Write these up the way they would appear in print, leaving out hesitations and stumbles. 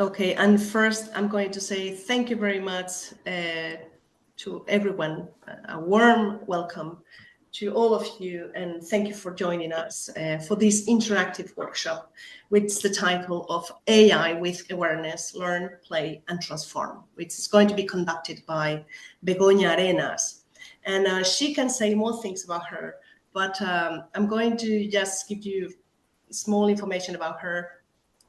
Okay, and first I'm going to say thank you very much to everyone. A warm welcome to all of you, and thank you for joining us for this interactive workshop with the title of AI with Awareness, Learn, Play, and Transform, which is going to be conducted by Begoña Arenas. And she can say more things about her, but I'm going to just give you small information about her.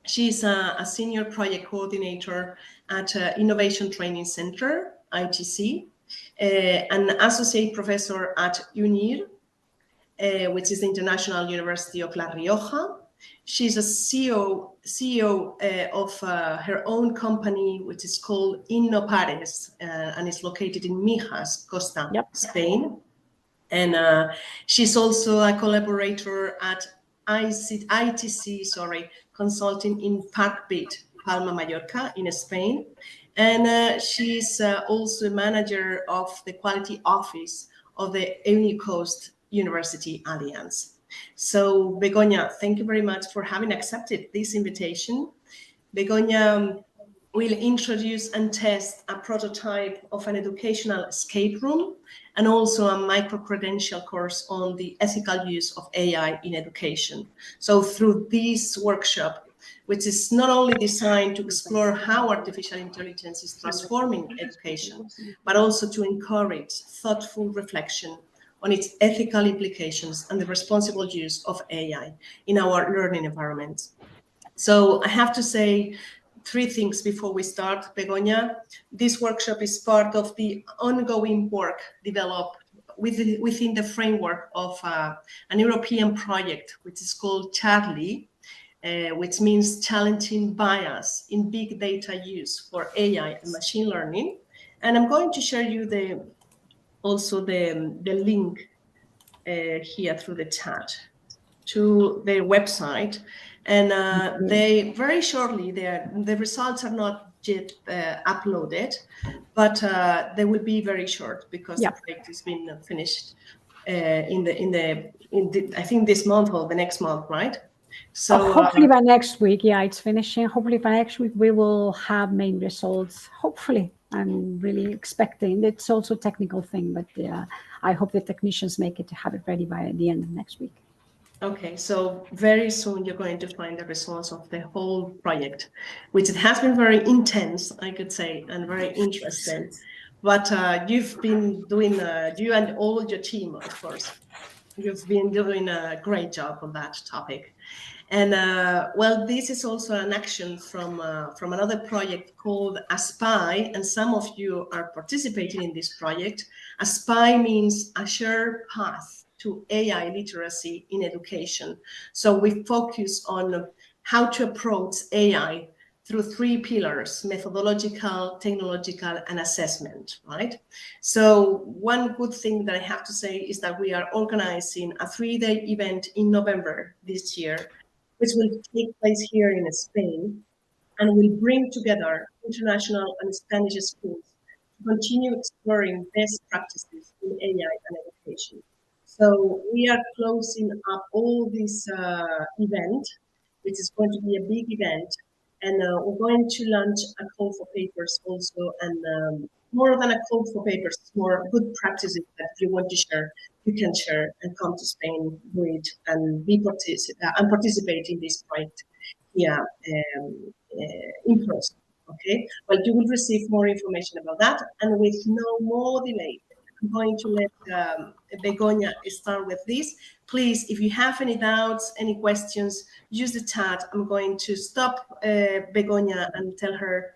She's a senior project coordinator at Innovation Training Center, ITC, an associate professor at UNIR, which is the International University of La Rioja. She's a CEO of her own company, which is called Innopares, and is located in Mijas, Costa, Spain. And she's also a collaborator at ITC, consulting in Parkbit, Palma, Mallorca, in Spain. And she's also manager of the quality office of the Unicoast University Alliance. So, Begoña, thank you very much for having accepted this invitation. Begoña will introduce and test a prototype of an educational escape room and also a micro-credential course on the ethical use of AI in education. So through this workshop, which is not only designed to explore how artificial intelligence is transforming education, but also to encourage thoughtful reflection on its ethical implications and the responsible use of AI in our learning environment. So I have to say three things before we start, Begoña. This workshop is part of the ongoing work developed within the framework of an European project, which is called Charlie, which means challenging bias in big data use for AI and machine learning. And I'm going to share you also the link here through the chat to their website. And they very shortly, the results are not yet uploaded, but they will be very short because the project has been finished I think this month or the next month, right? So hopefully by next week, it's finishing. Hopefully by next week we will have main results. Hopefully, I'm really expecting. It's also a technical thing, but I hope the technicians make it to have it ready by the end of next week. Okay, so very soon you're going to find the results of the whole project, which it has been very intense, I could say, and very interesting. But you've been doing, you and all your team, of course, you've been doing a great job on that topic. And well, this is also an action from another project called ASPAI, and some of you are participating in this project. ASPAI means a shared path to AI literacy in education. So we focus on how to approach AI through three pillars: methodological, technological, and assessment, right? So one good thing that I have to say is that we are organizing a 3-day event in November this year, which will take place here in Spain, and will bring together international and Spanish schools to continue exploring best practices in AI and education. So we are closing up all this event, which is going to be a big event, and we're going to launch a call for papers also, and more than a call for papers, more good practices that if you want to share, you can share and come to Spain, do it, and participate in this project here in person. Okay, well, you will receive more information about that, and with no more delay, I'm going to let Begoña start with this. Please, if you have any doubts, any questions, use the chat. I'm going to stop Begoña and tell her,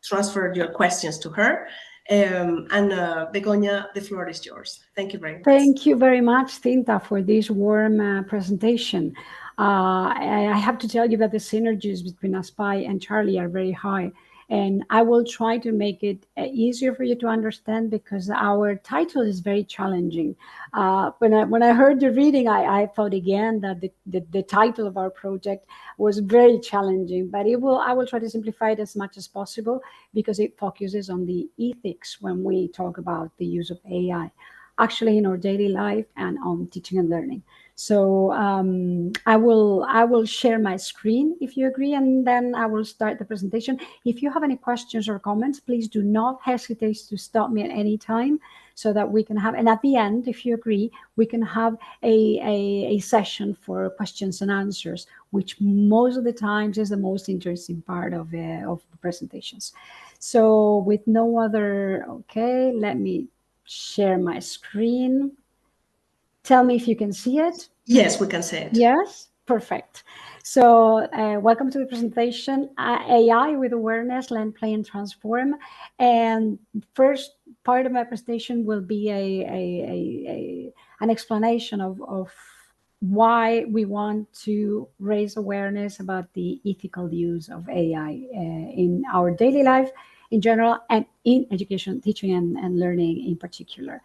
transfer your questions to her. And Begoña, the floor is yours. Thank you very much. Thank you very much, Tinta, for this warm presentation. I have to tell you that the synergies between ASPAI and Charlie are very high. And I will try to make it easier for you to understand because our title is very challenging. When I heard the reading, I thought again that the title of our project was very challenging, but I will try to simplify it as much as possible because it focuses on the ethics when we talk about the use of AI. actually in our daily life and on teaching and learning. So I will share my screen if you agree, and then I will start the presentation. If you have any questions or comments, please do not hesitate to stop me at any time, so that we can have, and at the end, if you agree, we can have a session for questions and answers, which most of the times is the most interesting part of the presentations. So with no other, okay, let me share my screen. Tell me if you can see it. Yes, we can say it. Yes, perfect. So welcome to the presentation, AI with Awareness, Learn, Play, and Transform. And first part of my presentation will be an explanation of why we want to raise awareness about the ethical use of AI in our daily life in general, and in education, teaching, and learning in particular.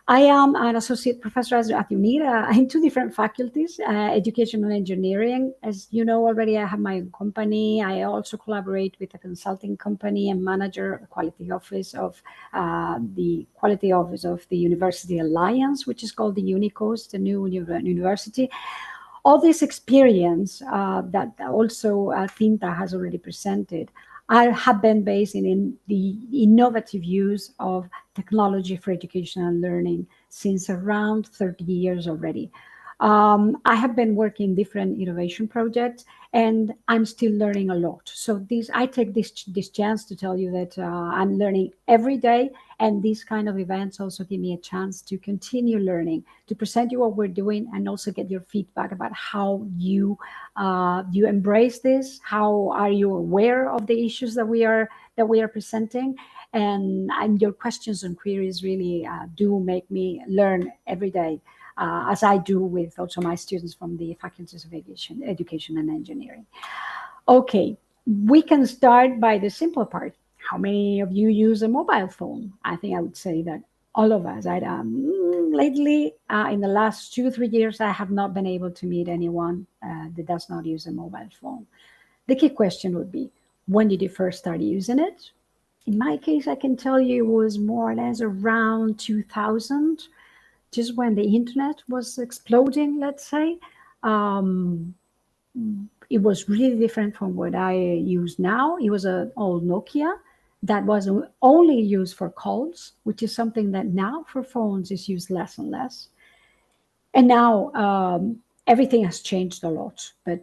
I am an associate professor at UNIRA in two different faculties, education and engineering. As you know already, I have my own company. I also collaborate with a consulting company and manager the quality office of the University Alliance, which is called the UNICOS, the new university. All this experience that also Tinta has already presented have been based in the innovative use of technology for education and learning since around 30 years already. I have been working in different innovation projects, and I'm still learning a lot. So I take this chance to tell you that I'm learning every day, and these kind of events also give me a chance to continue learning, to present you what we're doing, and also get your feedback about how you embrace this, how are you aware of the issues that we are presenting, and your questions and queries really do make me learn every day, as I do with also my students from the faculties of education and engineering. Okay, we can start by the simple part. How many of you use a mobile phone? I think I would say that all of us. Lately, in the last 2-3 years, I have not been able to meet anyone that does not use a mobile phone. The key question would be, when did you first start using it? In my case, I can tell you it was more or less around 2000, just when the internet was exploding, let's say. Um, it was really different from what I use now. It was an old Nokia that was only used for calls, which is something that now for phones is used less and less. And now everything has changed a lot. But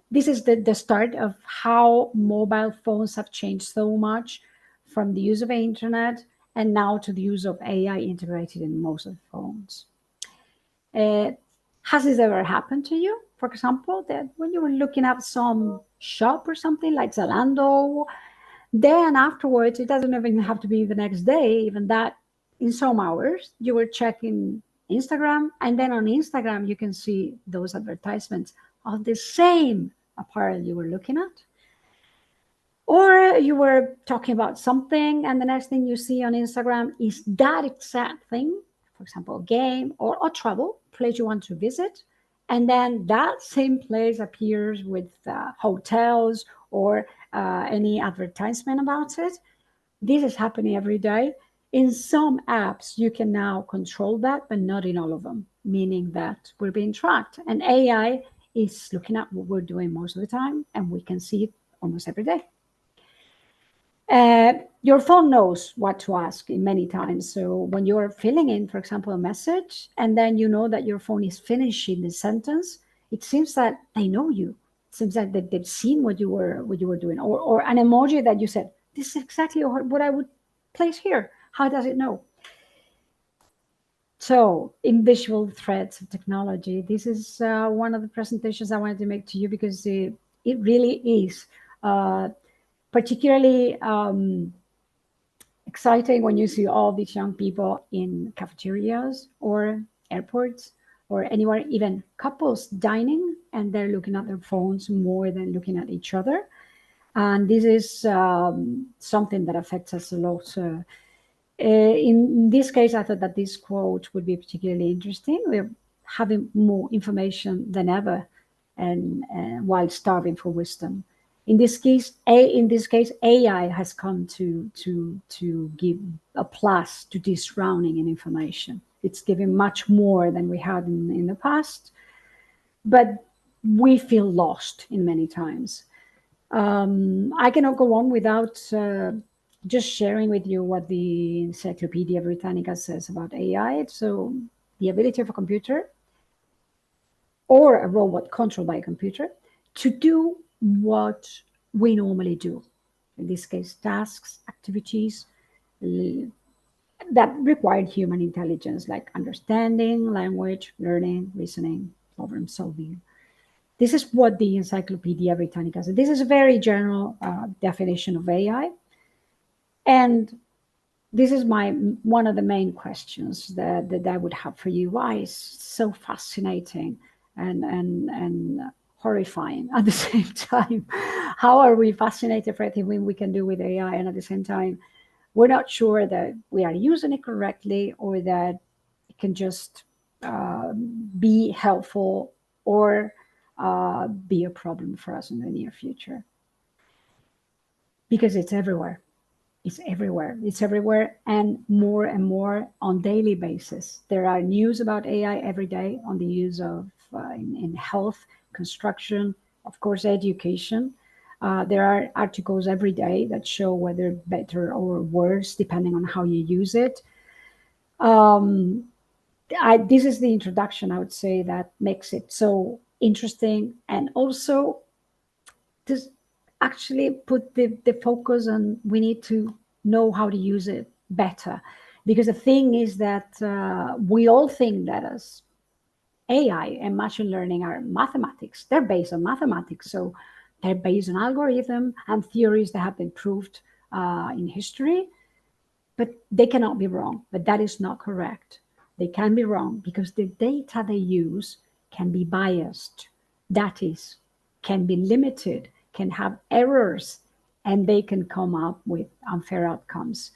this is the start of how mobile phones have changed so much from the use of the internet and now to the use of AI integrated in most of the phones. Has this ever happened to you? For example, that when you were looking up some shop or something like Zalando, then afterwards, it doesn't even have to be the next day, even that in some hours, you were checking Instagram, and then on Instagram, you can see those advertisements of the same apparel you were looking at. Or you were talking about something, and the next thing you see on Instagram is that exact thing, for example, a game or a travel place you want to visit. And then that same place appears with hotels or any advertisement about it. This is happening every day. In some apps, you can now control that, but not in all of them, meaning that we're being tracked. And AI is looking at what we're doing most of the time, and we can see it almost every day. Your phone knows what to ask in many times. So when you're filling in, for example, a message, and then you know that your phone is finishing the sentence, it seems that they know you. It seems that they've seen what you were doing, or an emoji that you said, "This is exactly what I would place here." How does it know? So, invisible threats of technology. This is one of the presentations I wanted to make to you because it really is. Particularly exciting when you see all these young people in cafeterias or airports or anywhere, even couples dining, and they're looking at their phones more than looking at each other. And this is something that affects us a lot. In this case, I thought that this quote would be particularly interesting. We're having more information than ever, and while starving for wisdom. In this case, AI has come to give a plus to this drowning in information. It's giving much more than we had in the past, but we feel lost in many times. I cannot go on without just sharing with you what the Encyclopedia Britannica says about AI. So, the ability of a computer or a robot controlled by a computer to do what we normally do. In this case, tasks, activities that require human intelligence, like understanding, language, learning, reasoning, problem solving. This is what the Encyclopedia Britannica says. This is a very general definition of AI. And this is one of the main questions that I would have for you. Why is so fascinating and horrifying at the same time? How are we fascinated for everything we can do with AI, and at the same time, we're not sure that we are using it correctly or that it can just be helpful or be a problem for us in the near future? Because it's everywhere. It's everywhere. It's everywhere, and more on daily basis. There are news about AI every day on the use of in health, construction, of course, education. There are articles every day that show whether better or worse depending on how you use it. This is the introduction, I would say, that makes it so interesting, and also just actually put the focus on we need to know how to use it better. Because the thing is that we all think that as AI and machine learning are mathematics, they're based on mathematics. So they're based on algorithm and theories that have been proved in history, but they cannot be wrong. But that is not correct. They can be wrong because the data they use can be biased. That is, can be limited, can have errors, and they can come up with unfair outcomes.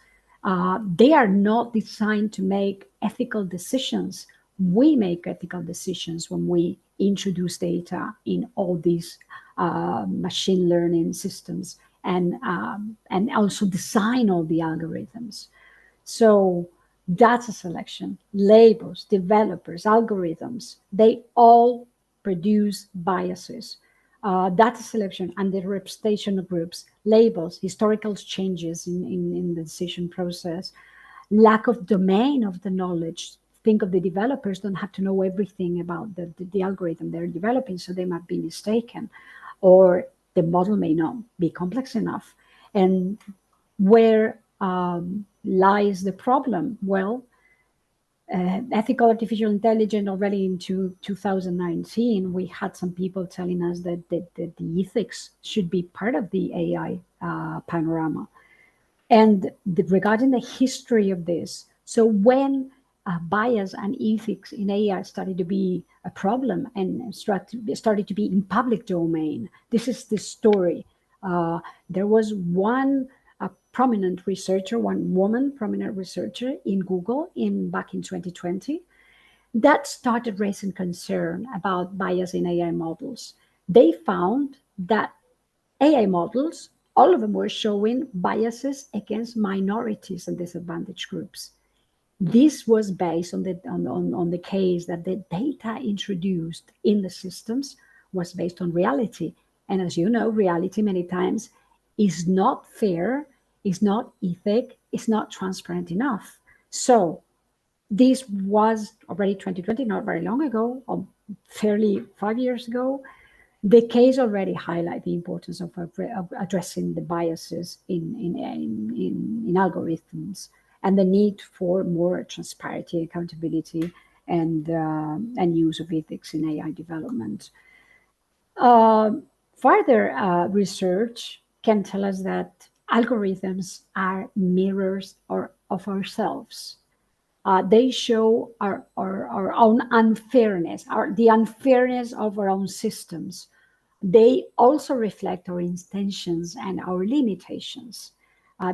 They are not designed to make ethical decisions. We make ethical decisions when we introduce data in all these machine learning systems and also design all the algorithms. So data selection, labels, developers, algorithms, they all produce biases. Data selection and the representation of groups, labels, historical changes in the decision process, lack of domain of the knowledge. Think of the developers don't have to know everything about the algorithm they're developing, so they might be mistaken, or the model may not be complex enough. And where lies the problem? Well, ethical artificial intelligence, already in 2019, we had some people telling us that the ethics should be part of the AI panorama. And regarding the history of this, so when bias and ethics in AI started to be a problem and started to be in public domain, this is the story. There was one prominent researcher, one woman prominent researcher in Google back in 2020 that started raising concern about bias in AI models. They found that AI models, all of them were showing biases against minorities and disadvantaged groups. This was based on the case that the data introduced in the systems was based on reality. And as you know, reality many times is not fair, is not ethic, is not transparent enough. So this was already 2020, not very long ago, or fairly 5 years ago. The case already highlight the importance of addressing the biases in algorithms and the need for more transparency, accountability, and use of ethics in AI development. Further research can tell us that algorithms are mirrors of ourselves. They show our own unfairness, the unfairness of our own systems. They also reflect our intentions and our limitations.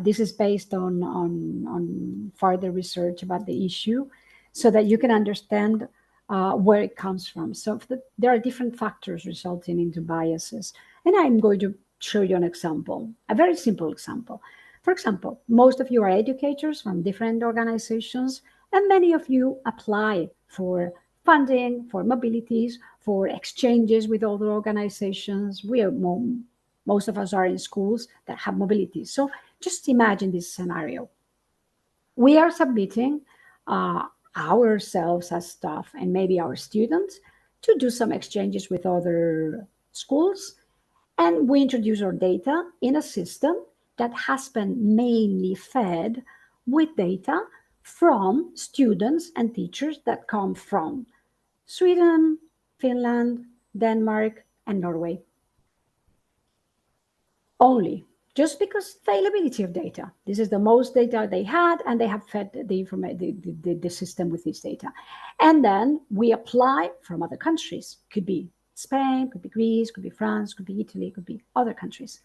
This is based on further research about the issue so that you can understand where it comes from. So there are different factors resulting into biases. And I'm going to show you an example, a very simple example. For example, most of you are educators from different organizations, and many of you apply for funding, for mobilities, for exchanges with other organizations. Most of us are in schools that have mobility. So just imagine this scenario. We are submitting ourselves as staff and maybe our students to do some exchanges with other schools, and we introduce our data in a system that has been mainly fed with data from students and teachers that come from Sweden, Finland, Denmark, and Norway. Only just because availability of data. This is the most data they had, and they have fed the system with this data. And then we apply from other countries. Could be Spain, could be Greece, could be France, could be Italy, could be other countries.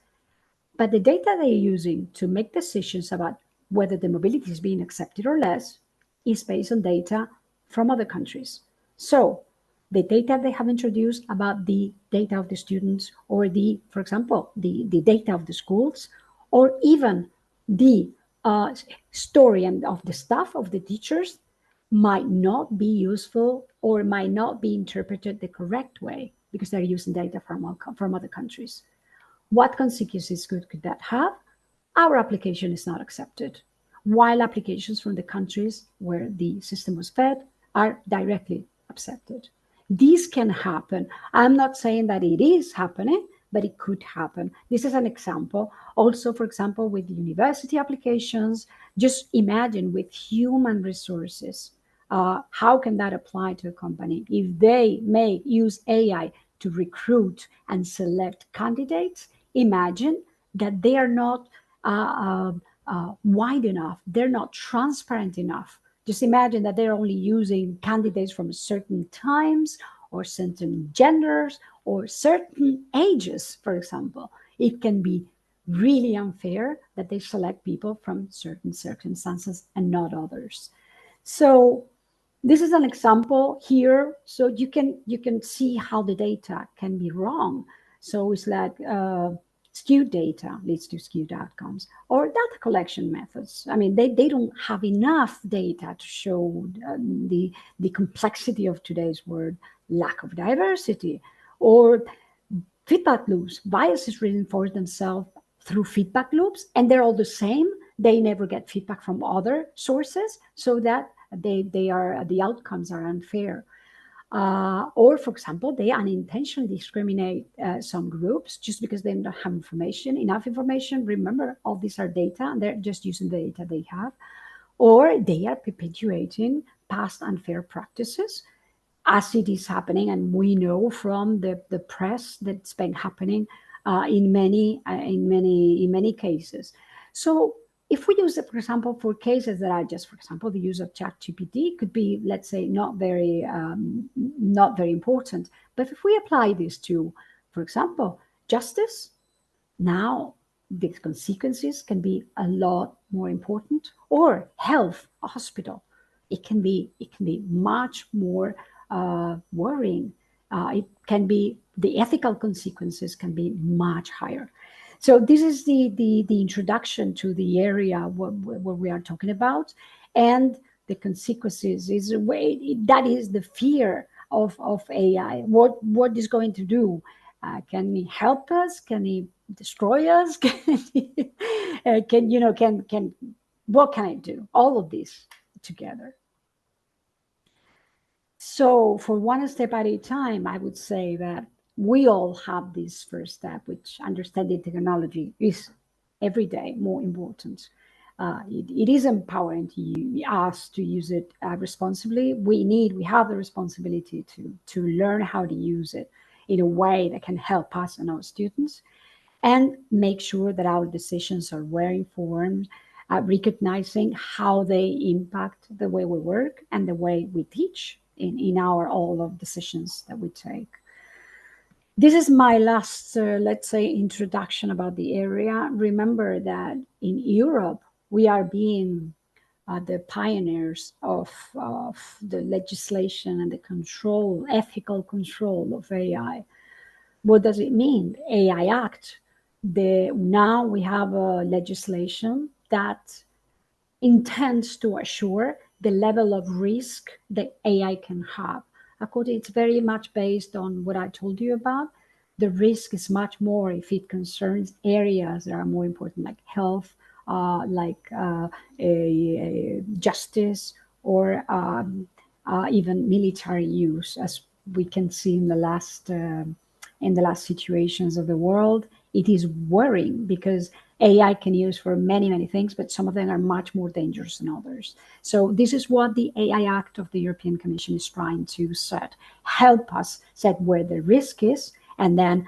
But the data they're using to make decisions about whether the mobility is being accepted or less is based on data from other countries. So the data they have introduced about the data of the students, or for example, the data of the schools, or even the story and of the staff, of the teachers, might not be useful or might not be interpreted the correct way because they're using data from other countries. What consequences could that have? Our application is not accepted, while applications from the countries where the system was fed are directly accepted. This can happen. I'm not saying that it is happening, but it could happen. This is an example. Also, for example, with university applications, just imagine with human resources, how can that apply to a company? If they may use AI to recruit and select candidates, imagine that they are not wide enough, they're not transparent enough. Just imagine that they're only using candidates from certain times or certain genders or certain ages, for example. It can be really unfair that they select people from certain circumstances and not others. So this is an example here, so you can see how the data can be wrong. So it's like skewed data leads to skewed outcomes, or data collection methods. I mean, they don't have enough data to show the complexity of today's world, lack of diversity, or feedback loops. Biases reinforce themselves through feedback loops, and they're all the same. They never get feedback from other sources, so that the outcomes are unfair. Or, for example, they unintentionally discriminate some groups just because they don't have enough information. Remember, all these are data, and they're just using the data they have. Or they are perpetuating past unfair practices, as it is happening, and we know from the press that's been happening in many cases. So if we use it, for example, for cases that are just, for example, the use of ChatGPT could be, let's say, not very important. But if we apply this to, for example, justice, now the consequences can be a lot more important. Or health, a hospital, it can be much more worrying. It can be, the ethical consequences can be much higher. So this is the introduction to the area what we are talking about, and the consequences is a way, that is the fear of AI. What is going to do? Can it help us? Can it destroy us? Can what can it do? All of this together. So for one step at a time, I would say that we all have this first step, which understanding technology is every day more important. It is empowering us to use it responsibly. We have the responsibility to learn how to use it in a way that can help us and our students, and make sure that our decisions are well informed, recognizing how they impact the way we work and the way we teach in our all of decisions that we take. This is my last, let's say, introduction about the area. Remember that in Europe, we are being the pioneers of the legislation and the ethical control of AI. What does it mean? AI Act Now we have a legislation that intends to assure the level of risk that AI can have. According, it's very much based on what I told you about. The risk is much more if it concerns areas that are more important, like health, justice, or even military use, as we can see in the last situations of the world. It is worrying because AI can use for many, many things, but some of them are much more dangerous than others. So this is what the AI Act of the European Commission is trying to set, help us set where the risk is, and then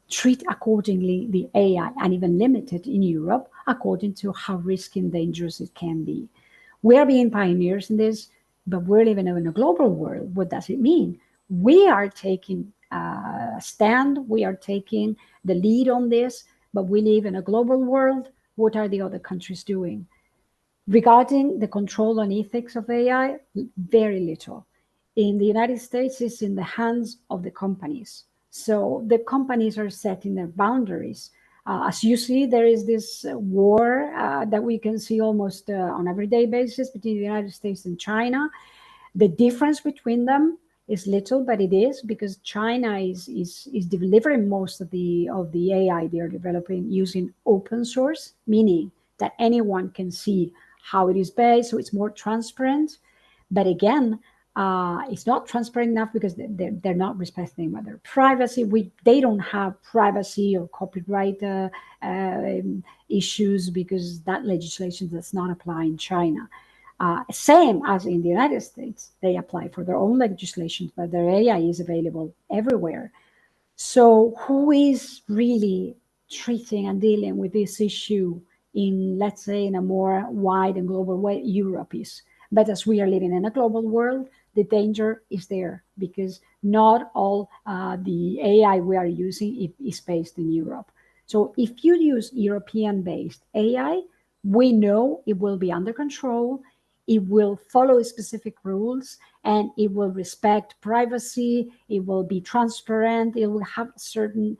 treat accordingly the AI, and even limit it in Europe according to how risky and dangerous it can be. We are being pioneers in this, but we're living in a global world. What does it mean? We are taking a stand, we are taking the lead on this, but we live in a global world. What are the other countries doing? Regarding the control and ethics of AI, very little. In the United States, it's in the hands of the companies. So the companies are setting their boundaries. As you see, there is this war that we can see almost on everyday basis between the United States and China. The difference between them is little, but it is because China is delivering most of the AI they are developing using open source, meaning that anyone can see how it is based, so it's more transparent. But again, it's not transparent enough because they're not respecting their privacy. They don't have privacy or copyright issues because that legislation does not apply in China. Same as in the United States, they apply for their own legislation, but their AI is available everywhere. So who is really treating and dealing with this issue in, let's say, in a more wide and global way? Europe is. But as we are living in a global world, the danger is there because not all the AI we are using is based in Europe. So if you use European-based AI, we know it will be under control, it will follow specific rules, and it will respect privacy, it will be transparent, it will have certain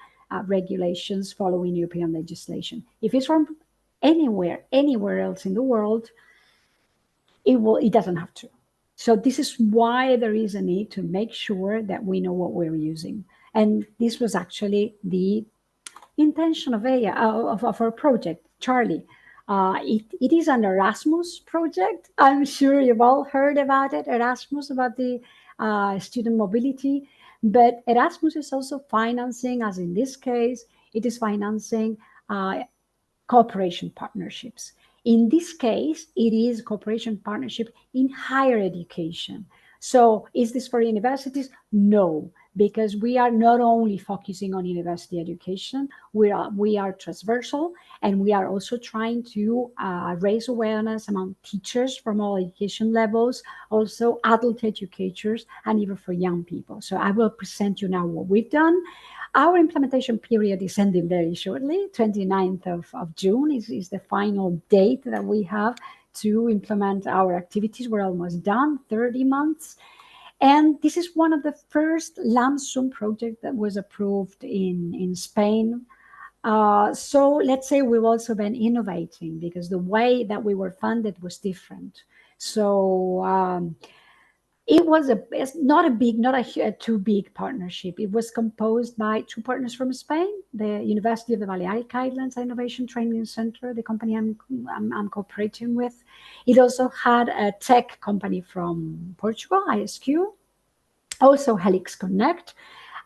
regulations following European legislation. If it's from anywhere else in the world, it doesn't have to. So this is why there is a need to make sure that we know what we're using. And this was actually the intention of of our project, Charlie. It is an Erasmus project. I'm sure you've all heard about it, Erasmus, about the student mobility. But Erasmus is also financing, as in this case, it is financing cooperation partnerships. In this case, it is cooperation partnership in higher education. So is this for universities? No, because we are not only focusing on university education, we are transversal, and we are also trying to raise awareness among teachers from all education levels, also adult educators, and even for young people. So I will present you now what we've done. Our implementation period is ending very shortly. 29th of June is the final date that we have to implement our activities. We're almost done, 30 months. And this is one of the first LAMSUM projects that was approved in Spain. So let's say we've also been innovating because the way that we were funded was different. So it's not a too big partnership. It was composed by two partners from Spain, the University of the Balearic Islands Innovation Training Center, the company I'm cooperating with. It also had a tech company from Portugal, ISQ, also Helix Connect,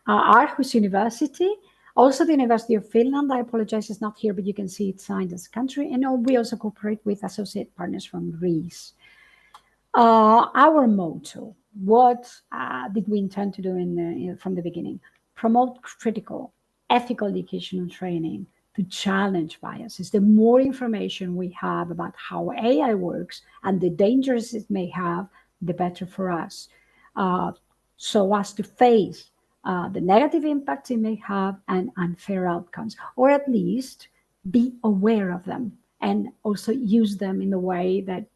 Aarhus University, also the University of Finland. I apologize, it's not here, but you can see it signed as a country. And we also cooperate with associate partners from Greece. Our motto, what did we intend to do from the beginning? Promote critical, ethical education and training to challenge biases. The more information we have about how AI works and the dangers it may have, the better for us. So as to face the negative impacts it may have and unfair outcomes, or at least be aware of them and also use them in the way that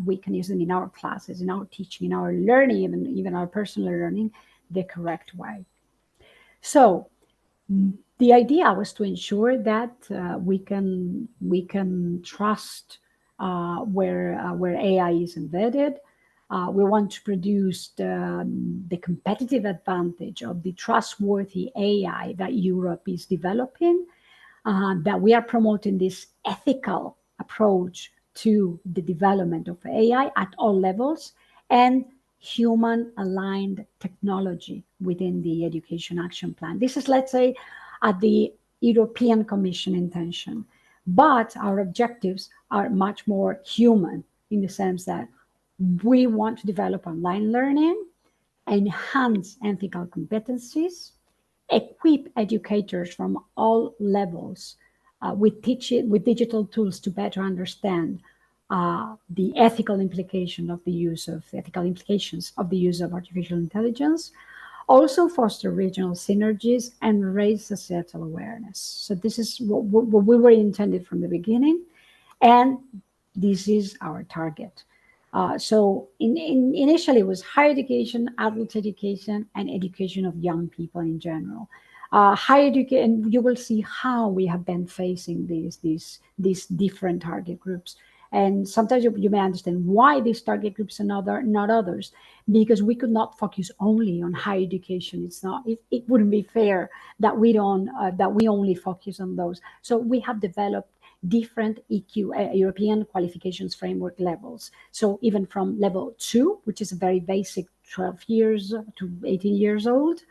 we can use them in our classes, in our teaching, in our learning, even our personal learning, the correct way. So The idea was to ensure that we can trust where AI is embedded. We want to produce the competitive advantage of the trustworthy AI that Europe is developing, that we are promoting this ethical approach to the development of AI at all levels, and human aligned technology within the Education Action Plan. This is, let's say, at the European Commission intention. But our objectives are much more human, in the sense that we want to develop online learning, enhance ethical competencies, equip educators from all levels with digital tools to better understand the ethical implications of the use of artificial intelligence, also foster regional synergies and raise societal awareness. So this is what we were intended from the beginning, and this is our target. So initially it was higher education, adult education, and education of young people in general. Higher education, and you will see how we have been facing these different target groups. And sometimes you may understand why these target groups and not others, because we could not focus only on higher education. It wouldn't be fair that we only focus on those. So we have developed different EQ, European qualifications framework levels. So even from level 2, which is a very basic 12 years to 18 years old.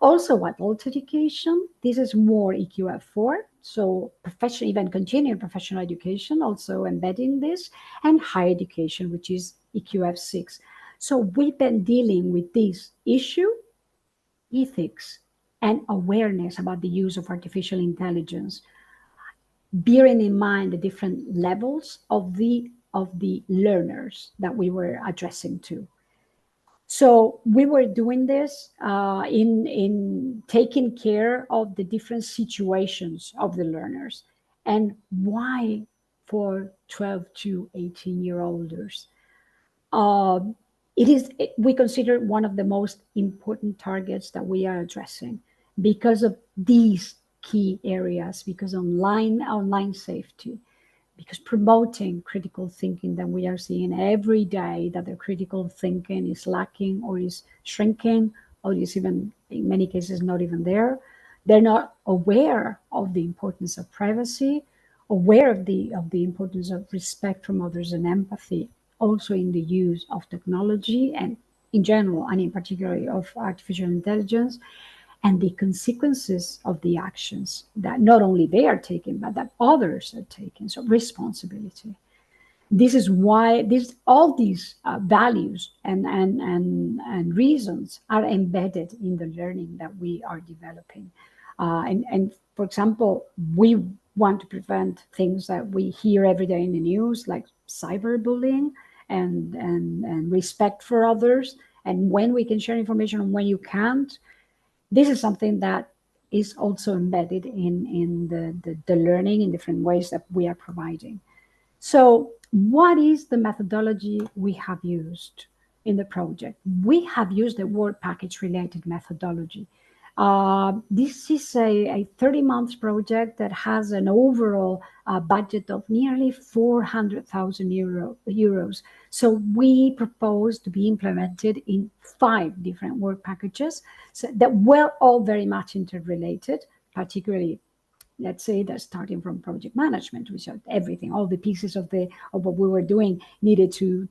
Also adult education, this is more EQF4. So professional, even continuing professional education, also embedding this, and higher education, which is EQF6. So we've been dealing with this issue, ethics, and awareness about the use of artificial intelligence, bearing in mind the different levels of the learners that we were addressing to. So we were doing this in taking care of the different situations of the learners, and why for 12 to 18-year-olders. We consider one of the most important targets that we are addressing because of these key areas, because online safety, because promoting critical thinking that we are seeing every day, that the critical thinking is lacking or is shrinking, or is even in many cases not even there. They're not aware of the importance of privacy, aware of the importance of respect from others and empathy, also in the use of technology and in general, and in particular of artificial intelligence, and the consequences of the actions that not only they are taking, but that others are taking. So responsibility. This is why all these values and reasons are embedded in the learning that we are developing. And for example, we want to prevent things that we hear every day in the news, like cyberbullying and respect for others, and when we can share information and when you can't. This is something that is also embedded in the learning in different ways that we are providing. So what is the methodology we have used in the project? We have used the work package related methodology. This is a 30-month project that has an overall budget of nearly 400,000 euros. So we propose to be implemented in 5 different work packages, so that were all very much interrelated, particularly, let's say, that starting from project management, which are everything, all the pieces of what we were doing needed to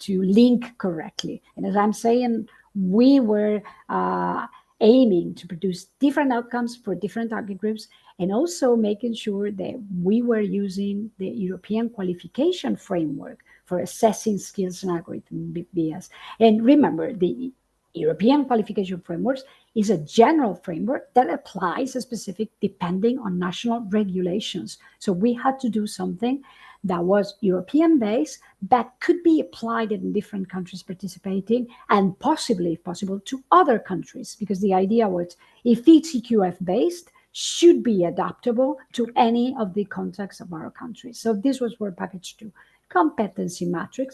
link correctly. And as I'm saying, we were aiming to produce different outcomes for different target groups, and also making sure that we were using the European qualification framework for assessing skills and algorithm bias. And remember, the European qualification frameworks is a general framework that applies a specific depending on national regulations. So we had to do something that was European based, that could be applied in different countries participating, and possibly, if possible, to other countries, because the idea was, if it's EQF based, should be adaptable to any of the contexts of our countries. So this was work package 2, competency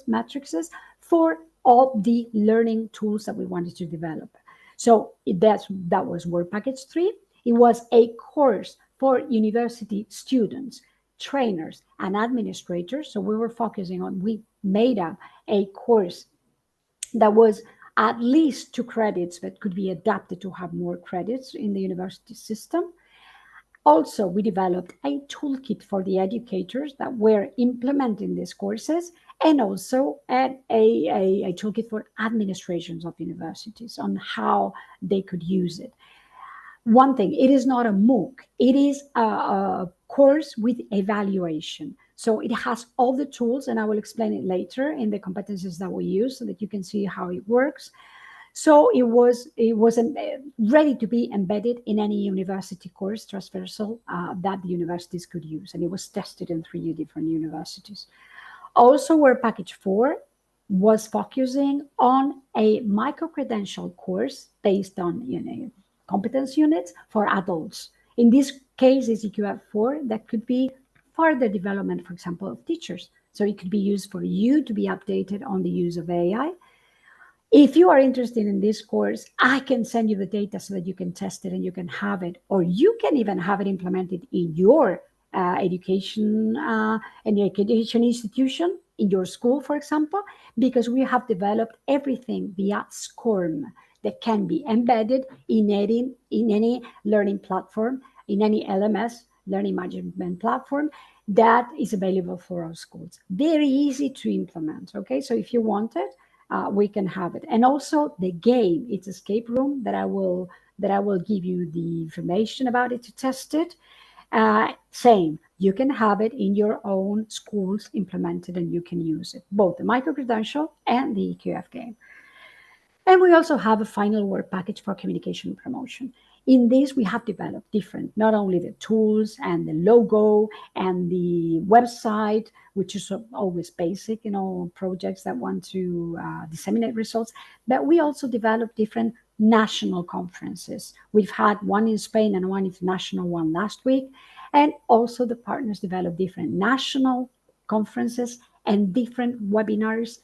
matrices for all the learning tools that we wanted to develop. So that was work package 3. It was a course for university students, trainers, and administrators. So we were focusing on, we made a course that was at least 2 credits, but could be adapted to have more credits in the university system. Also, we developed a toolkit for the educators that were implementing these courses, and also a toolkit for administrations of universities on how they could use it. One thing, it is not a MOOC, it is a course with evaluation. So it has all the tools, and I will explain it later in the competencies that we use so that you can see how it works. So it was ready to be embedded in any university course transversal that the universities could use, and it was tested in 3 different universities. Also, where package 4 was focusing on a micro-credential course based on competence units for adults. In this case, is EQF4 that could be further development, for example, of teachers. So it could be used for you to be updated on the use of AI. If you are interested in this course, I can send you the data so that you can test it and you can have it, or you can even have it implemented in your education institution, in your school, for example, because we have developed everything via SCORM that can be embedded in any learning platform, in any LMS, learning management platform, that is available for our schools. Very easy to implement, okay? So if you want it, we can have it. And also the game, it's escape room that I will give you the information about it to test it. Same, you can have it in your own schools implemented, and you can use it, both the micro-credential and the EQF game. And we also have a final work package for communication and promotion. In this, we have developed different, not only the tools and the logo and the website, which is always basic in all projects that want to disseminate results, but we also developed different national conferences. We've had one in Spain and one international one last week. And also the partners developed different national conferences and different webinars,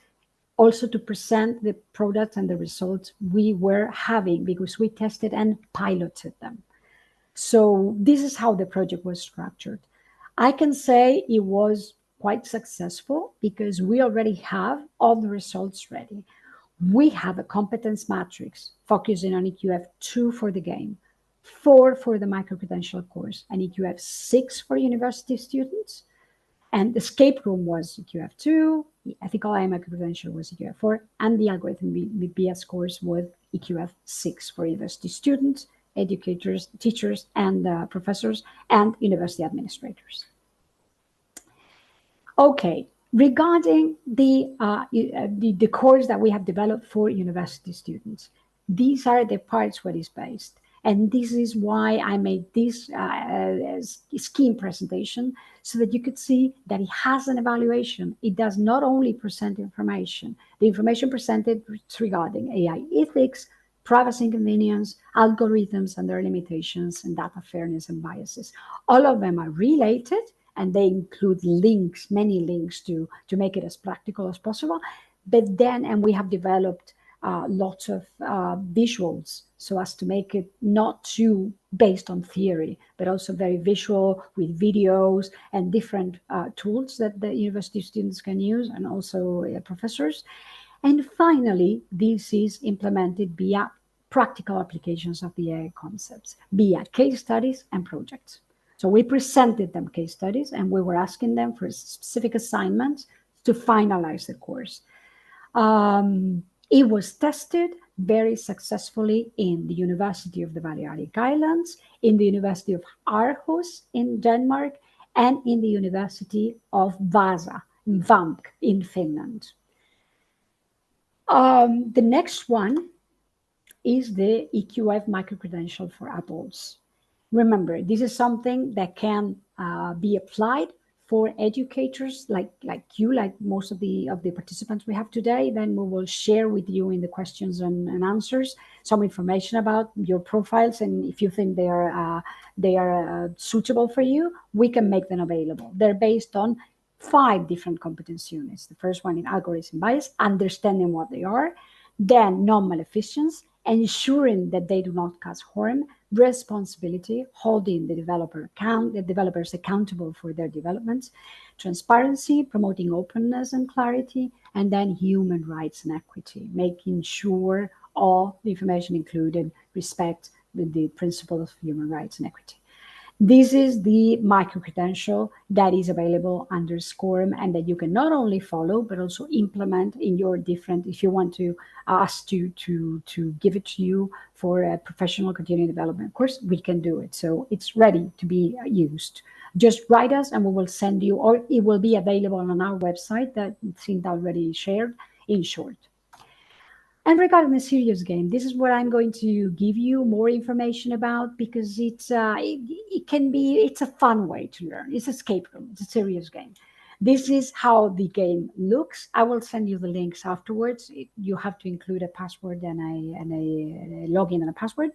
also to present the products and the results we were having, because we tested and piloted them. So this is how the project was structured. I can say it was quite successful because we already have all the results ready. We have a competence matrix focusing on EQF2 for the game, 4 for the micro-credential course, and EQF6 for university students. And the escape room was EQF2, ethical AI micro-credential was EQF4, and the algorithm with BS course was EQF6 for university students, educators, teachers, and professors, and university administrators. Okay, regarding the course that we have developed for university students, these are the parts where it's based. And this is why I made this scheme presentation, so that you could see that it has an evaluation. It does not only present information. The information presented regarding AI ethics, privacy and convenience, algorithms and their limitations, and data fairness and biases. All of them are related, and they include links, many links to make it as practical as possible. But then, and we have developed lots of visuals so as to make it not too based on theory, but also very visual with videos and different tools that the university students can use, and also professors. And finally, this is implemented via practical applications of the AI concepts, via case studies and projects. So we presented them case studies, and we were asking them for specific assignments to finalize the course. It was tested very successfully in the University of the Balearic Islands, in the University of Aarhus in Denmark, and in the University of Vasa, Vamp in Finland. The next one is the EQF micro-credential for adults. Remember, this is something that can be applied for educators like you, like most of the participants we have today. Then we will share with you in the questions and answers some information about your profiles, and if you think they are suitable for you, we can make them available. They're based on 5 different competence units. The first one in algorithm bias, understanding what they are, then non-maleficence, ensuring that they do not cause harm, responsibility, holding the developers accountable for their developments, transparency, promoting openness and clarity, and then human rights and equity, making sure all the information included respect the principle of human rights and equity. This is the micro-credential that is available under SCORM and that you can not only follow, but also implement in your different, if you want to ask to give it to you for a professional continuing development course, we can do it. So it's ready to be used. Just write us and we will send you, or it will be available on our website that Cinta already shared in short. And regarding the serious game, this is what I'm going to give you more information about because it's it's a fun way to learn. It's escape room. It's a serious game. This is how the game looks. I will send you the links afterwards. You have to include a password and a login and a password.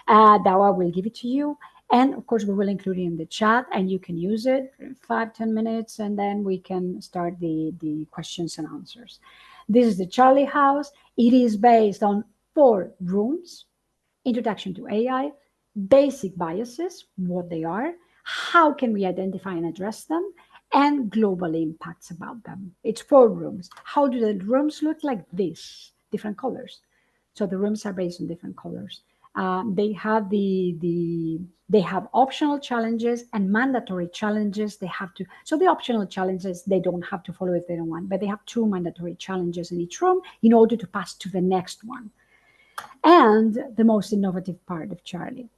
That I will give it to you. And of course, we will include it in the chat and you can use it for 5-10 minutes and then we can start the questions and answers. This is the Charlie House. It is based on 4 rooms: introduction to AI, basic biases, what they are, how can we identify and address them, and global impacts about them. It's 4 rooms. How do the rooms look? Like this, different colors. So the rooms are based on different colors. They have they have optional challenges and mandatory challenges. They have to. So the optional challenges they don't have to follow if they don't want, but they have 2 mandatory challenges in each room in order to pass to the next one. And the most innovative part of Charlie,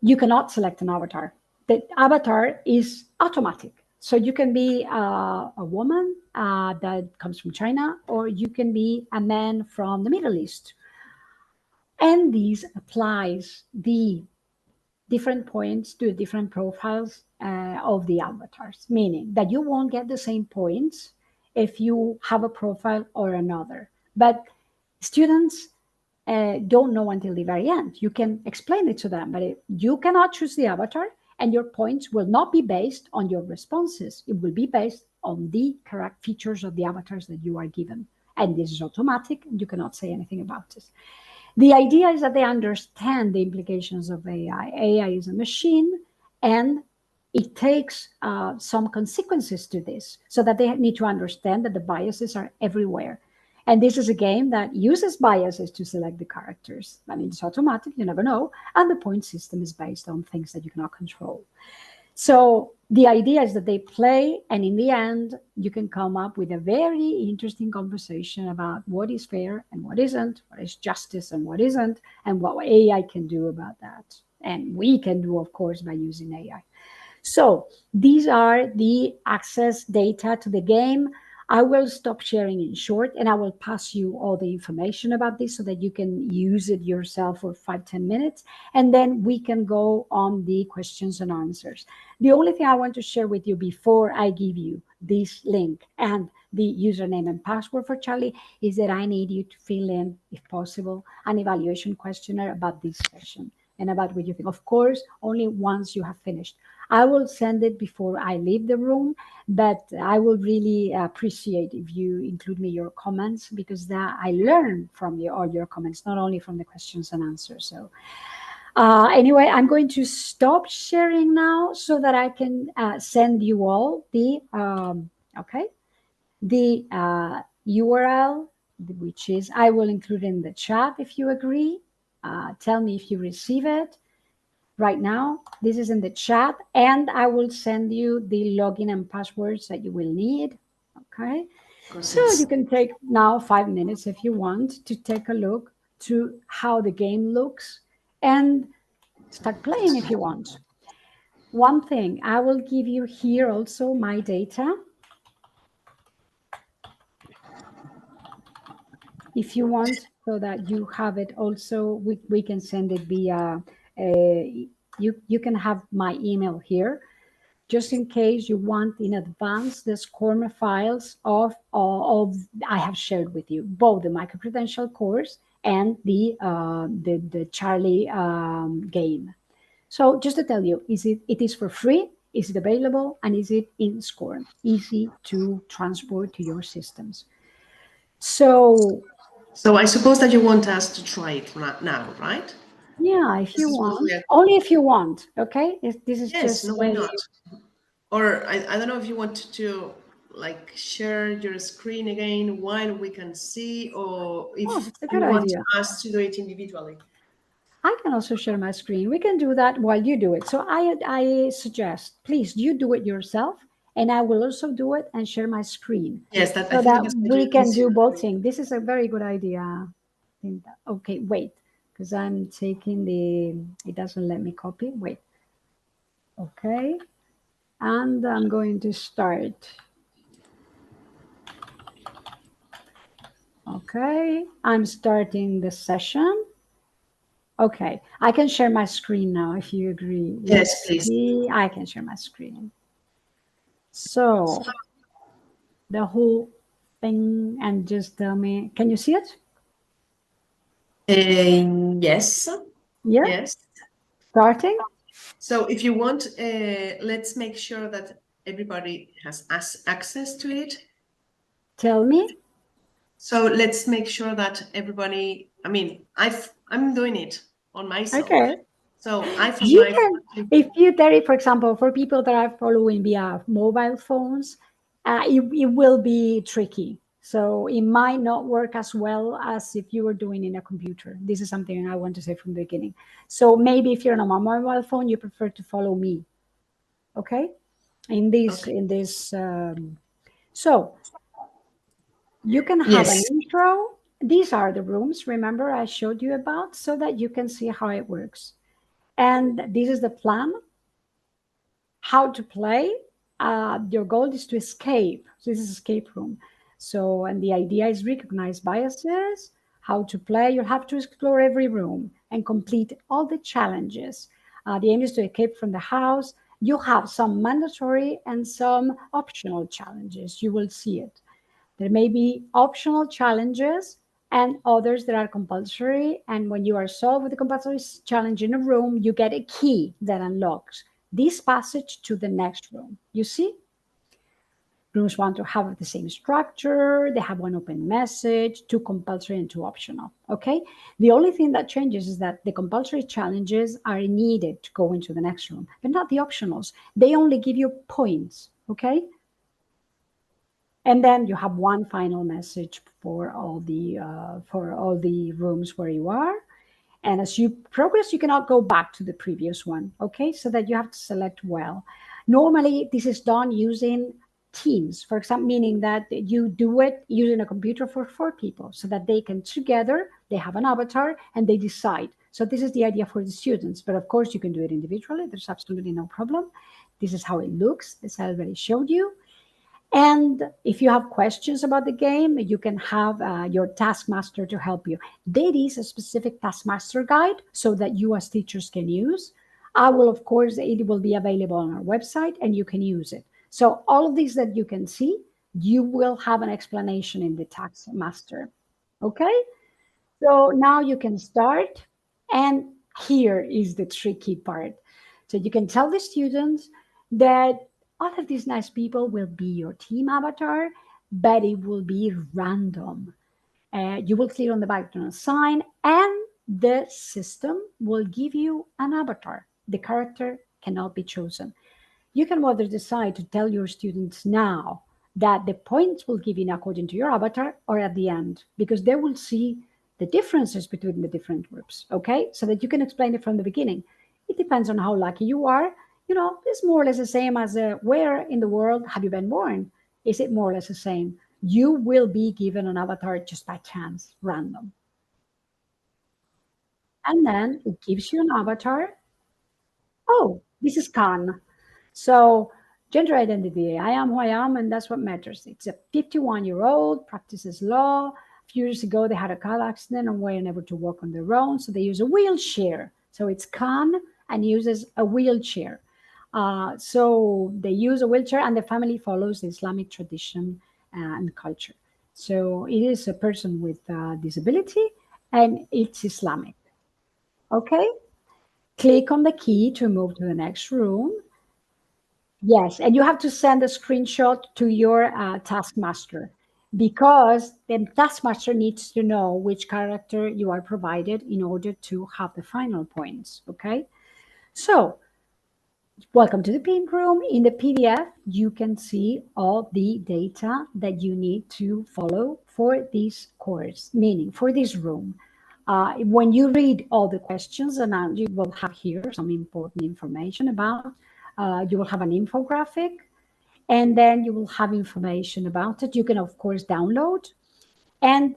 you cannot select an avatar. The avatar is automatic. So you can be a woman that comes from China, or you can be a man from the Middle East. And these applies the different points to different profiles of the avatars, meaning that you won't get the same points if you have a profile or another. But students don't know until the very end. You can explain it to them, but you cannot choose the avatar and your points will not be based on your responses. It will be based on the correct features of the avatars that you are given. And this is automatic, and you cannot say anything about this. The idea is that they understand the implications of AI. AI is a machine, and it takes some consequences to this, so that they need to understand that the biases are everywhere. And this is a game that uses biases to select the characters. I mean, it's automatic, you never know. And the point system is based on things that you cannot control. So the idea is that they play, and in the end, you can come up with a very interesting conversation about what is fair and what isn't, what is justice and what isn't, and what AI can do about that. And we can do, of course, by using AI. So these are the access data to the game. I will stop sharing in short, and I will pass you all the information about this so that you can use it yourself for 5-10 minutes, and then we can go on the questions and answers. The only thing I want to share with you before I give you this link and the username and password for Charlie is that I need you to fill in, if possible, an evaluation questionnaire about this session and about what you think. Of course, only once you have finished. I will send it before I leave the room, but I will really appreciate if you include me your comments, because that I learn from all your comments, not only from the questions and answers. So anyway, I'm going to stop sharing now so that I can send you all the URL, which is I will include in the chat if you agree. Tell me if you receive it. Right now, this is in the chat, and I will send you the login and passwords that you will need. Okay, so you can take now 5 minutes if you want to take a look to how the game looks and start playing if you want. One thing, I will give you here also my data. If you want, so that you have it also, we can send it via you can have my email here, just in case you want in advance the SCORM files of I have shared with you, both the micro-credential course and the Charlie game. So just to tell you, it is for free, is it available, and is it in SCORM, easy to transport to your systems. So I suppose that you want us to try it now, right? Yeah, if This you is what we want. are. Only if you want, okay? This is Yes, no, just why a, not? Or I don't know if you want to like share your screen again while we can see, or oh, if that's a good you want idea. us to do it individually. I can also share my screen. We can do that while you do it. So I suggest, please, you do it yourself, and I will also do it and share my screen Yes, that I so think that that's going to we be can easier. do both things. This is a very good idea. Okay, wait, because I'm taking the, it doesn't let me copy. Wait, okay. And I'm going to start. Okay, I'm starting the session. Okay, I can share my screen now if you agree. Yes, Let's please. see. I can share my screen. So the whole thing, and just tell me, can you see it? Yes, Yeah, yes. starting. So if you want, let's make sure that everybody has access to it. Tell me. So let's make sure that everybody, I mean, I'm doing it on myself. Okay. So I've You arrived can, to, if you tell it, for example, for people that are following via mobile phones, it will be tricky. So it might not work as well as if you were doing in a computer. This is something I want to say from the beginning. So maybe if you're on a mobile phone, you prefer to follow me. Okay. okay. In this, so you can have an Yes, intro. These are the rooms, remember, I showed you about, so that you can see how it works. And this is the plan, how to play. Your goal is to escape. So this is escape room. So, and the idea is recognize biases, how to play. You'll have to explore every room and complete all the challenges. The aim is to escape from the house. You have some mandatory and some optional challenges. You will see it. There may be optional challenges and others that are compulsory. And when you are solved with the compulsory challenge in a room, you get a key that unlocks this passage to the next room. You see? Rooms want to have the same structure, they have one open message, two compulsory and two optional. Okay? The only thing that changes is that the compulsory challenges are needed to go into the next room, but not the optionals. They only give you points. Okay? And then you have one final message for all the rooms where you are. And as you progress, you cannot go back to the previous one. Okay, so that you have to select well. Normally, this is done using teams, for example, meaning that you do it using a computer for four people, so that they can together, they have an avatar and they decide. So this is the idea for the students, but of course you can do it individually. There's absolutely no problem. This is how it looks. This I already showed you. And if you have questions about the game, you can have your taskmaster to help you. There is a specific taskmaster guide so that you as teachers can use. I will, of course, it will be available on our website and you can use it. So all of these that you can see, you will have an explanation in the taskmaster. Okay? So now you can start. And here is the tricky part. So you can tell the students that all of these nice people will be your team avatar, but it will be random. You will click on the background sign, and the system will give you an avatar. The character cannot be chosen. You can whether decide to tell your students now that the points will give in according to your avatar or at the end, because they will see the differences between the different groups. Okay, so that you can explain it from the beginning. It depends on how lucky you are. You know, it's more or less the same as where in the world have you been born? Is it more or less the same? You will be given an avatar just by chance, random. And then it gives you an avatar. Oh, this is Khan. So, gender identity, I am who I am, and that's what matters. It's a 51-year-old, practices law. A few years ago, they had a car accident and were unable to walk on their own, so they use a wheelchair. So, it's Khan and uses a wheelchair. So, they use a wheelchair, and the family follows the Islamic tradition and culture. So, it is a person with disability, and it's Islamic. Okay? Click on the key to move to the next room. Yes, and you have to send a screenshot to your taskmaster. because the taskmaster needs to know which character you are provided in order to have the final points. Okay, so welcome to the pink room. In the PDF, you can see all the data that you need to follow for this course, meaning for this room. When you read all the questions, and you will have here some important information about, you will have an infographic, and then you will have information about it. You can, of course, download, and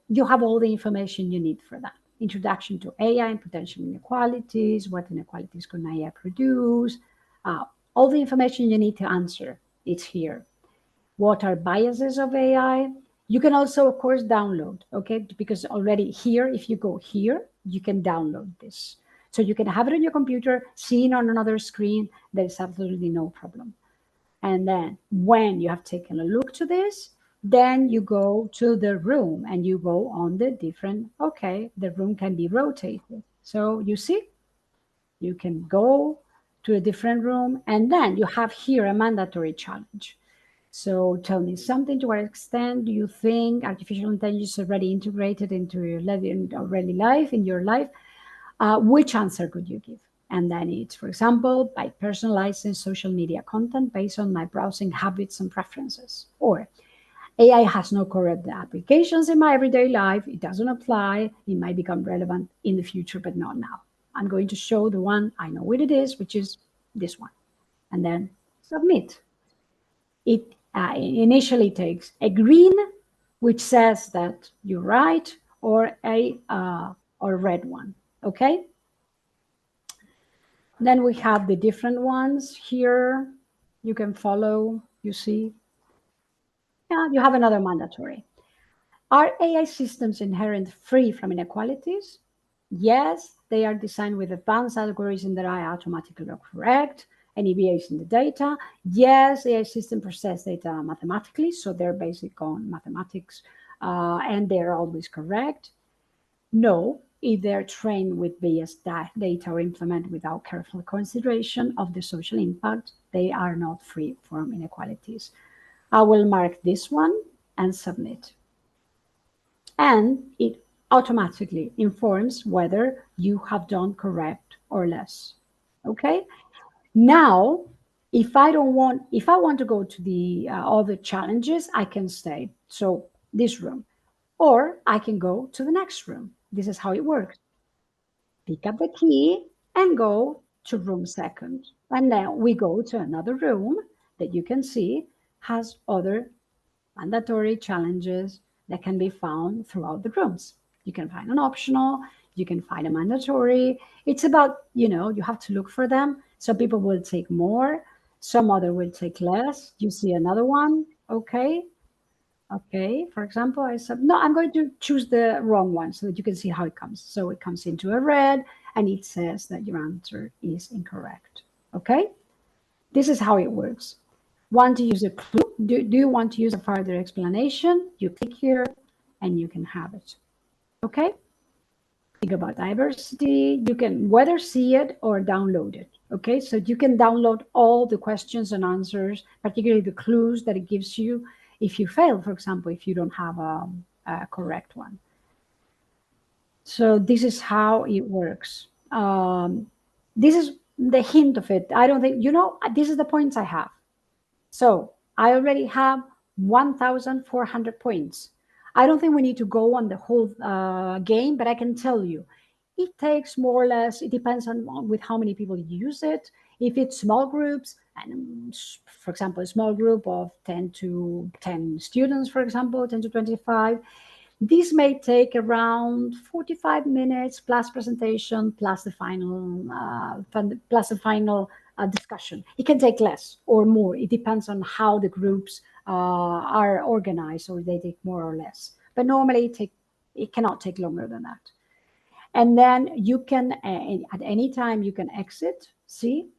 you have all the information you need for that. Introduction to AI and potential inequalities, what inequalities can AI produce, all the information you need to answer, it's here. What are biases of AI? You can also, of course, download, okay? Because already here, if you go here, you can download this. So you can have it on your computer, seen on another screen, there's absolutely no problem. And then when you have taken a look to this, then you go to the room and you go on the different, okay, the room can be rotated. So you see, you can go to a different room, and then you have here a mandatory challenge. So tell me something, to what extent do you think artificial intelligence is already integrated into your life, in your life? Which answer could you give? And then it's, for example, by personalizing social media content based on my browsing habits and preferences. Or AI has no correct applications in my everyday life. It doesn't apply. It might become relevant in the future, but not now. I'm going to show the one I know what it is, which is this one. And then submit. It initially takes a green, which says that you're right, or a red one. Okay. Then we have the different ones here. You can follow, you see. Yeah, you have another mandatory. Are AI systems inherent free from inequalities? Yes, they are designed with advanced algorithms that are automatically correct, any bias in the data. Yes, AI systems process data mathematically, so they're basic on mathematics, and they're always correct. No, if they're trained with biased data or implemented without careful consideration of the social impact, they are not free from inequalities. I will mark this one and submit. And it automatically informs whether you have done correct or less. Okay? Now, if I want to go to the all the challenges, I can stay. So this room, or I can go to the next room. This is how it works. Pick up the key and go to room second. And then we go to another room that you can see has other mandatory challenges that can be found throughout the rooms. You can find an optional, you can find a mandatory. It's about, you have to look for them. Some people will take more, some other will take less. You see another one, okay? Okay, for example, I said, no, I'm going to choose the wrong one so that you can see how it comes. So it comes into a red and it says that your answer is incorrect. Okay, this is how it works. Want to use a clue? Do you want to use a further explanation? You click here and you can have it. Okay, think about diversity. You can whether see it or download it. Okay, so you can download all the questions and answers, particularly the clues that it gives you if you fail, for example, if you don't have a correct one. So this is how it works. This is the hint of it. I don't think, this is the points I have. So I already have 1,400 points. I don't think we need to go on the whole game, but I can tell you, it takes more or less, it depends on with how many people use it. If it's small groups, and for example, a small group of 10 to 10 students, for example, 10 to 25, this may take around 45 minutes plus presentation, plus the final discussion. It can take less or more. It depends on how the groups are organized, or they take more or less. But normally it cannot take longer than that. And then you can, at any time, you can exit. See,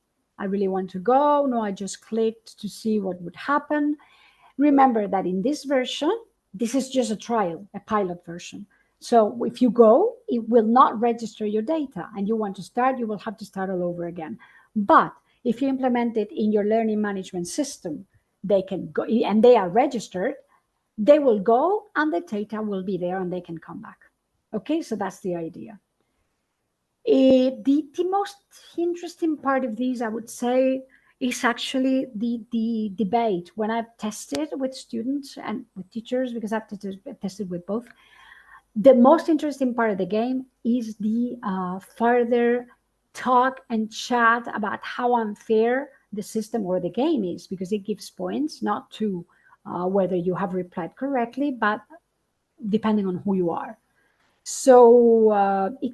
I really want to go. No, I just clicked to see what would happen. Remember that in this version, this is just a trial, a pilot version. So if you go, it will not register your data, and you want to start, you will have to start all over again. But if you implement it in your learning management system, they can go, and they are registered, They will go and the data will be there and they can come back. Okay, so that's the idea. The most interesting part of these, I would say, is actually the debate. When I've tested with students and with teachers, because I've tested with both, the most interesting part of the game is the further talk and chat about how unfair the system or the game is, because it gives points not to whether you have replied correctly, but depending on who you are. So it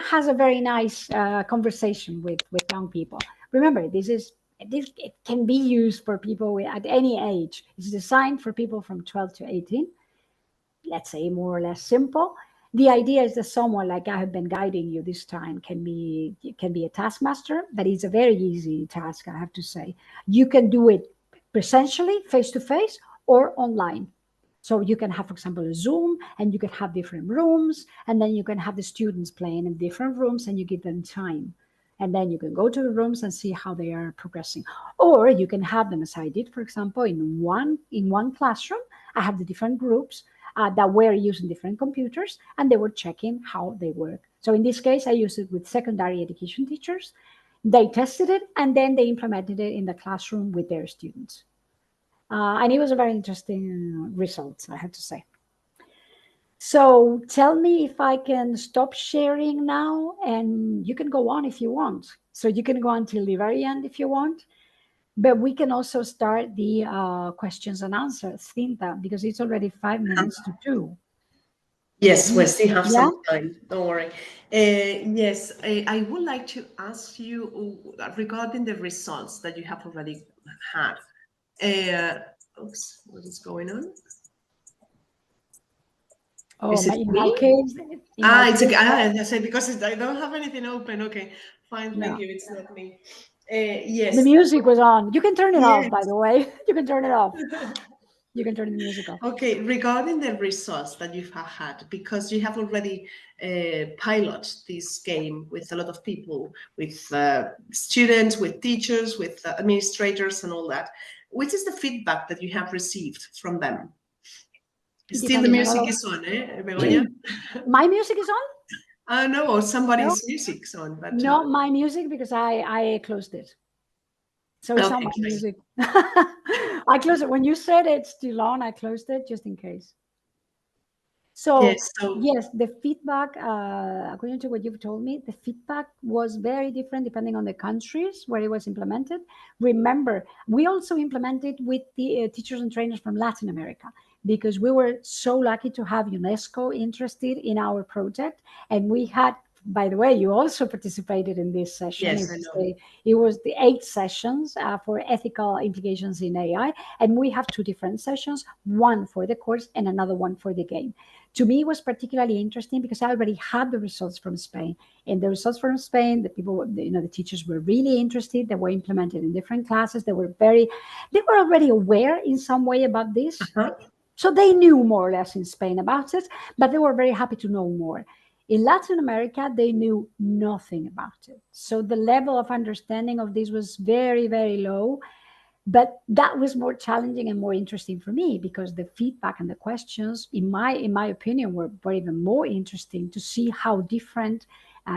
has a very nice conversation with young people. Remember, this it can be used for people at any age. It's designed for people from 12 to 18. Let's say more or less simple. The idea is that someone like I have been guiding you this time can be a taskmaster. That is a very easy task, I have to say. You can do it presentially, face to face, or online. So you can have, for example, a Zoom, and you can have different rooms, and then you can have the students playing in different rooms, and you give them time. And then you can go to the rooms and see how they are progressing. Or you can have them, as I did, for example, in one classroom. I have the different groups that were using different computers, and they were checking how they work. So in this case, I used it with secondary education teachers. They tested it, and then they implemented it in the classroom with their students. And it was a very interesting result, I have to say. So tell me if I can stop sharing now, and you can go on if you want. So you can go until the very end if you want. But we can also start the questions and answers, Cinta, because it's already 5 minutes to 2. Yes, we still have Yeah? some time. Don't worry. Yes, I would like to ask you regarding the results that you have already had. Oops, what is going on? Oh, Is it in my me? case, in my It's okay. case, I said because I don't have anything open. Okay, fine. yeah. Thank you. It's not me. The Yes, music was on. You can turn it off, by yes. the way. You can turn it off. You can turn the music off. Okay, regarding the results that you have had, because you have already pilot this game with a lot of people, with students, with teachers, with administrators, and all that. Which is the feedback that you have received from them? Still, the Depending on music all. is on, Begoña? My music is on? No, No, somebody's music's on, but not my music because I closed it. So it's not okay, my fine. music. I closed it. When you said it's still on, I closed it just in case. So Yes, so yes, the feedback, according to what you've told me, the feedback was very different depending on the countries where it was implemented. Remember, we also implemented with the teachers and trainers from Latin America because we were so lucky to have UNESCO interested in our project, and we had. By the way, you also participated in this session. yes, I know. It was the 8 sessions for ethical implications in AI, and we have 2 different sessions, one for the course and another one for the game. To me, it was particularly interesting because I already had the results from Spain. And the results from Spain, the people, the teachers were really interested. They were implemented in different classes. They were already aware in some way about this. Uh-huh. So they knew more or less in Spain about it, but they were very happy to know more. In Latin America, they knew nothing about it. So the level of understanding of this was very, very low. But that was more challenging and more interesting for me because the feedback and the questions, in my opinion, were even more interesting to see how different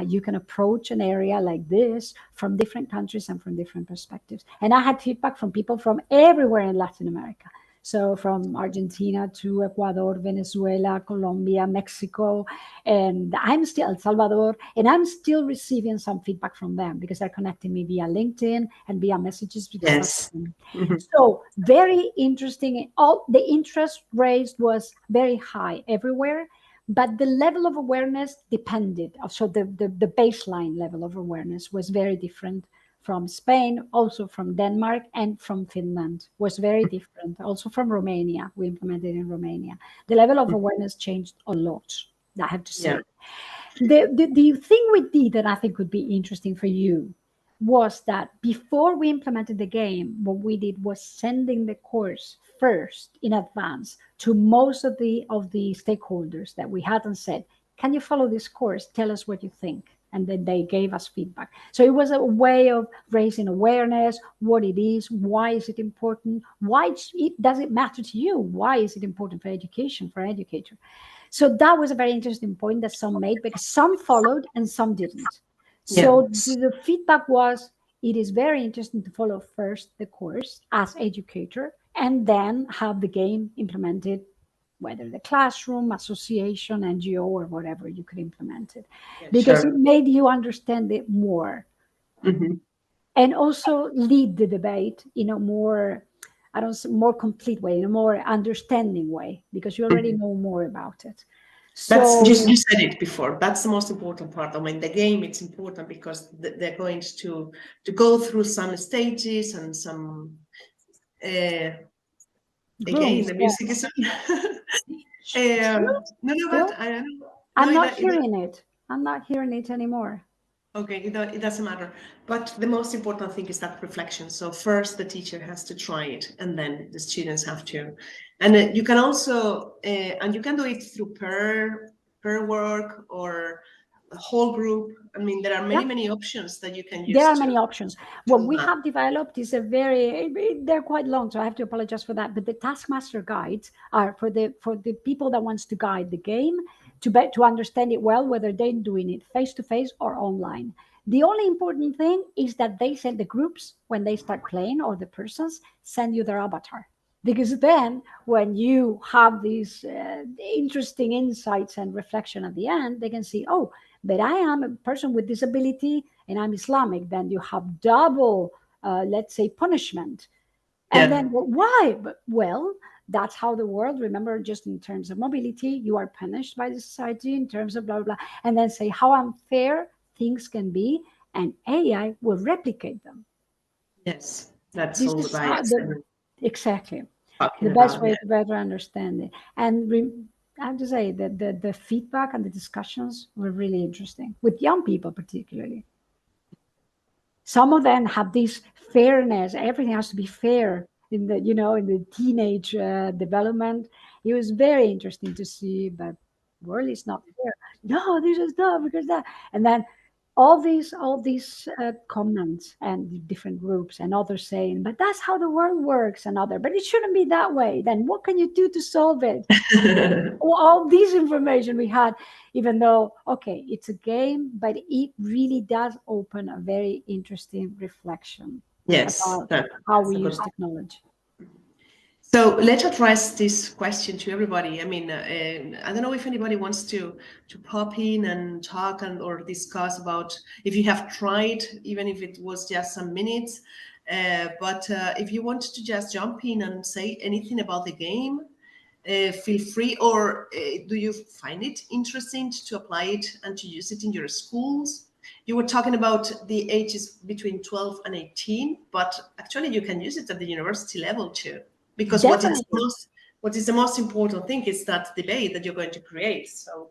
you can approach an area like this from different countries and from different perspectives. And I had feedback from people from everywhere in Latin America. So from Argentina to Ecuador, Venezuela, Colombia, Mexico, and I'm still El Salvador, and I'm still receiving some feedback from them because they're connecting me via LinkedIn and via messages because that's. Yes. Mhm. So very interesting. All the interest raised was very high everywhere, but the level of awareness depended. So the baseline level of awareness was very different from Spain, also from Denmark, and from Finland was very different. Also from Romania, we implemented in Romania. The level of awareness changed a lot, I have to Yeah. say. The thing we did that I think would be interesting for you was that before we implemented the game, what we did was sending the course first in advance to most of the stakeholders that we had and said, can you follow this course? Tell us what you think. And then they gave us feedback. So it was a way of raising awareness, what it is, why is it important, does it matter to you, why is it important for education, for educator. So that was a very interesting point that some made, because some followed and some didn't. So Yes. the feedback was, it is very interesting to follow first the course as educator and then have the game implemented, whether the classroom, association, NGO, or whatever you could implement it, Yeah, because it sure. made you understand it more Mhm. and also lead the debate in a more, I don't say more complete way, in a more understanding way, because you already Mhm. know more about it. That's So just, you said it before. That's the most important part. I mean, the game, it's important because they're going to go through some stages and some again, rules, the yeah. music is Still, no, but still, I no, I'm not hearing it. I'm not hearing it anymore. okay, it doesn't matter. But the most important thing is that reflection. So first the teacher has to try it, and then the students have to. And you can also, and you can do it through per work or a whole group. I mean, there are Yeah. many options that you can There use are many options. What to we have developed is a very, they're quite long, so I have to apologize for that. But the Taskmaster guides are for the people that wants to guide the game to understand it well, whether they're doing it face to face or online. The only important thing is that they send the groups when they start playing, or the persons send you their avatar. Because then, when you have these interesting insights and reflection at the end, they can see, oh, but I am a person with disability and I'm Islamic. Then you have double, let's say, punishment. And yeah. then, well, why? But, well, that's how the world, remember, just in terms of mobility, you are punished by the society in terms of blah, blah, blah. And then say how unfair things can be, and AI will replicate them. Yes, that's This all the is how bias the I'm exactly talking the best about. way Yeah. to better understand it. And I have to say that the feedback and the discussions were really interesting with young people, particularly. Some of them have this fairness. Everything has to be fair in the in the teenage development. It was very interesting to see that world is not fair. No, this is not because that. And then all these comments and the different groups and others saying, but that's how the world works, and other, but it shouldn't be that way. Then what can you do to solve it? All this information we had, even though, okay, it's a game, but it really does open a very interesting reflection Yes, about how that's we a good. use technology. So let's address this question to everybody. I mean, I don't know if anybody wants to pop in and talk and or discuss about if you have tried, even if it was just some minutes. But if you want to just jump in and say anything about the game, feel free. Or do you find it interesting to apply it and to use it in your schools? You were talking about the ages between 12 and 18, but actually you can use it at the university level too. Because Definitely. what is the most important thing is that debate that you're going to create. So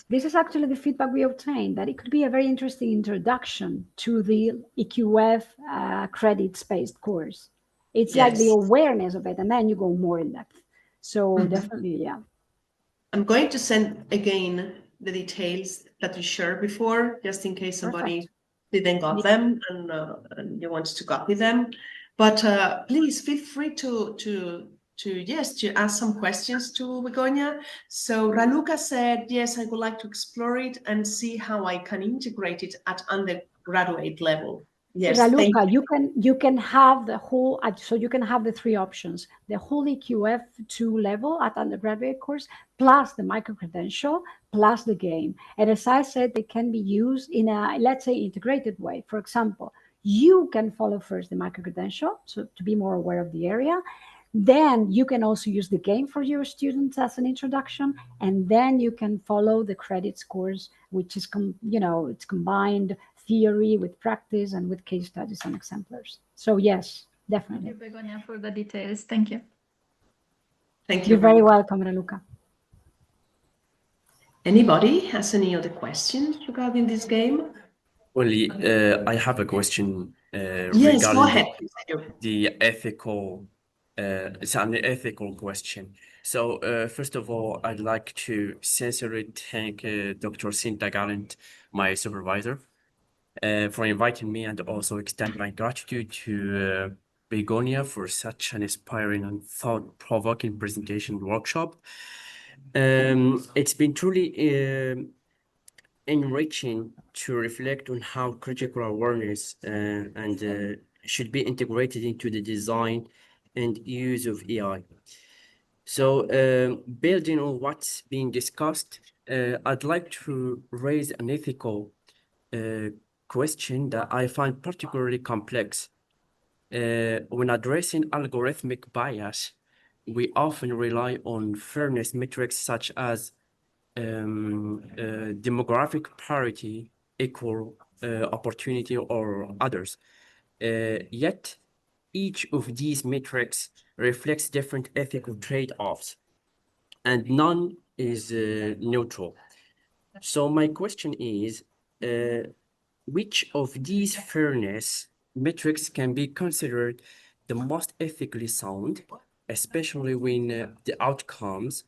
This is actually the feedback we obtained, that it could be a very interesting introduction to the EQF credits-based course. It's like the yes, awareness of it, and then you go more in depth. So Mhm. definitely, yeah. I'm going to send again the details that we shared before, just in case somebody Perfect. didn't got Yeah. them and you want to copy them. But please feel free to ask some questions to Begonia. So Raluca said, yes, I would like to explore it and see how I can integrate it at undergraduate level. Yes, thank Raluca, you. you can have the whole, so you can have the three options: the whole EQF2 level at undergraduate course, plus the micro credential, plus the game. And as I said, they can be used in a, let's say, integrated way. For example, you can follow first the micro credential, so to be more aware of the area. Then you can also use the game for your students as an introduction, and then you can follow the credits course, which is it's combined theory with practice and with case studies and exemplars. So yes, Thank you, definitely. Begonia, for the details. Thank you. Thank you, You're very Raluca. welcome, Raluca. Anybody has any other questions regarding this game? Only, I have a question Yes, go regarding ahead. the ethical It's an ethical question. So, first of all, I'd like to sincerely thank Dr. Cinta Gallant, my supervisor, for inviting me and also extend my gratitude to Begonia for such an inspiring and thought-provoking presentation workshop. It's been truly enriching to reflect on how critical awareness and should be integrated into the design and use of AI. So, building on what's being discussed, I'd like to raise an ethical question that I find particularly complex. When addressing algorithmic bias, we often rely on fairness metrics such as demographic parity, equal opportunity, or others. Yet, each of these metrics reflects different ethical trade-offs, and none is neutral. So my question is, which of these fairness metrics can be considered the most ethically sound, especially when the outcomes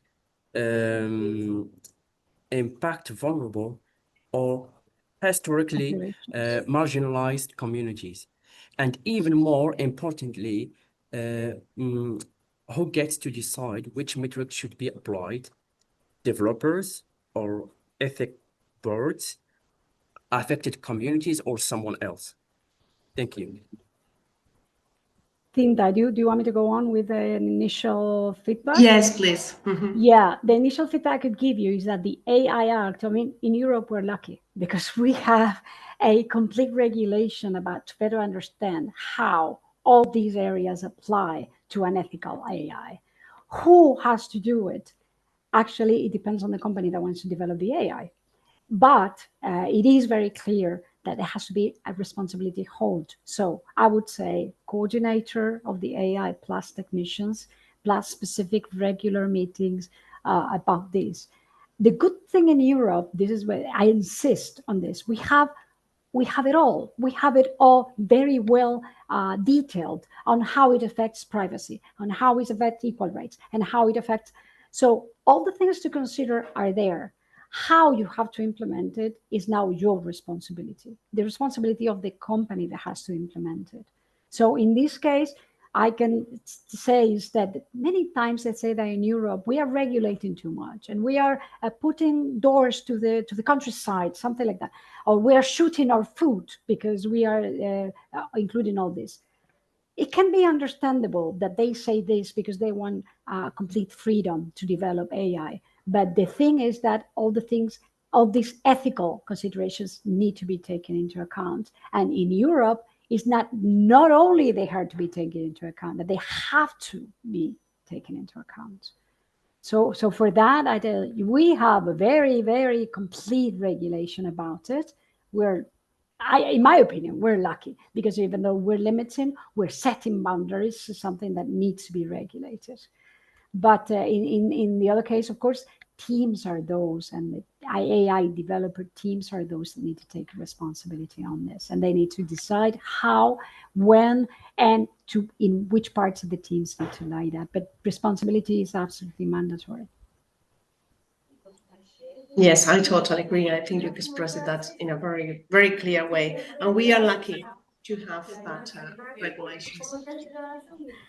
um, impact vulnerable or historically Populations. marginalized communities? And even more importantly, who gets to decide which metrics should be applied? Developers or ethic boards, affected communities, or someone else? Thank you. Tinta, do you want me to go on with the initial feedback? Yes, please. Mhm. Yeah, the initial feedback I could give you is that the AI Act, I mean, in Europe, we're lucky because we have a complete regulation about to better understand how all these areas apply to an ethical AI. Who has to do it? Actually, it depends on the company that wants to develop the AI. But it is very clear that there has to be a responsibility hold. So I would say coordinator of the AI plus technicians, plus specific regular meetings about this. The good thing in Europe, this is where I insist on this, we have it all. We have it all very well detailed on how it affects privacy, on how it affects equal rights, and how it affects. So all the things to consider are there. How you have to implement it is now your responsibility, the responsibility of the company that has to implement it. So in this case, I can say is that many times they say that in Europe we are regulating too much and we are putting doors to the countryside, something like that, or we are shooting our food because we are including all this. It can be understandable that they say this because they want complete freedom to develop AI. But the thing is that all these ethical considerations need to be taken into account. And in Europe, it's not only they have to be taken into account, but they have to be taken into account. So for that, I tell you, we have a very, very complete regulation about it. In my opinion, we're lucky because even though we're limiting, we're setting boundaries to something that needs to be regulated. But in the other case, of course, teams are those, and the AI developer teams are those that need to take responsibility on this, and they need to decide how, when, and in which parts of the teams need to lie that. But responsibility is absolutely mandatory. Yes, I totally agree. I think you've expressed that in a very, very clear way. And we are lucky to have that regulations.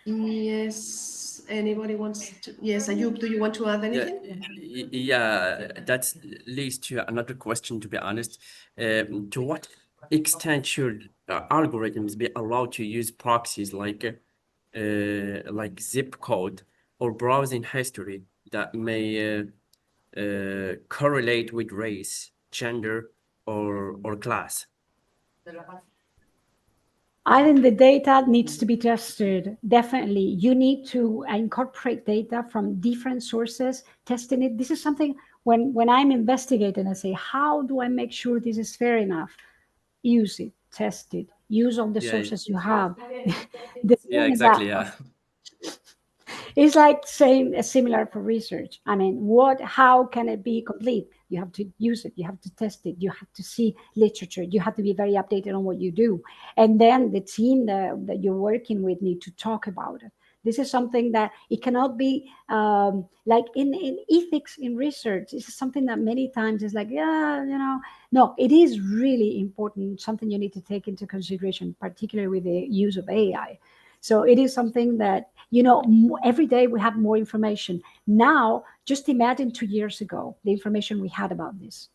Yes, anybody wants to? Yes, Ayub, do you want to add Yeah, anything? yeah, that leads to another question, to be honest. To what extent should algorithms be allowed to use proxies like zip code or browsing history that may correlate with race, gender, or class? I think the data needs to be tested. Definitely. You need to incorporate data from different sources, testing it. This is something when I'm investigating, I say, how do I make sure this is fair enough? Use it, test it, use all the Yeah, sources you have. The yeah, thing exactly. about Yeah. it's like saying similar for research. I mean, how can it be complete? You have to use it, you have to test it, you have to see literature, you have to be very updated on what you do. And then the team that you're working with need to talk about it. This is something that it cannot be like in ethics in research. This is something that many times is like, yeah, no, it is really important, something you need to take into consideration, particularly with the use of AI. So it is something that, every day we have more information. Now, just imagine 2 years ago, the information we had about this.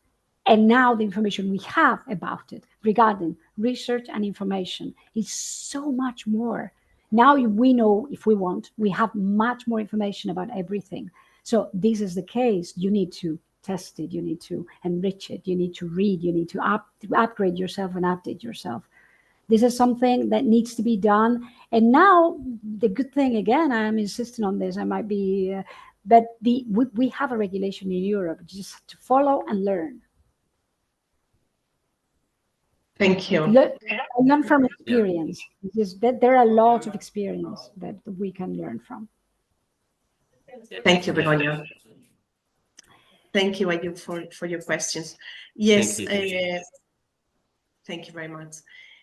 And now the information we have about it regarding research and information is so much more. Now we know, if we want, we have much more information about everything. So this is the case. You need to test it. You need to enrich it. You need to read. You need to upgrade yourself and update yourself. This is something that needs to be done. And now the good thing, again, I'm insisting on this, I might be, but we have a regulation in Europe just to follow and learn. Thank you. Learn from experience. There are a lot of experience that we can learn from. Thank you, Begoña. Thank you, Ayub, for your questions. Yes, thank you very much.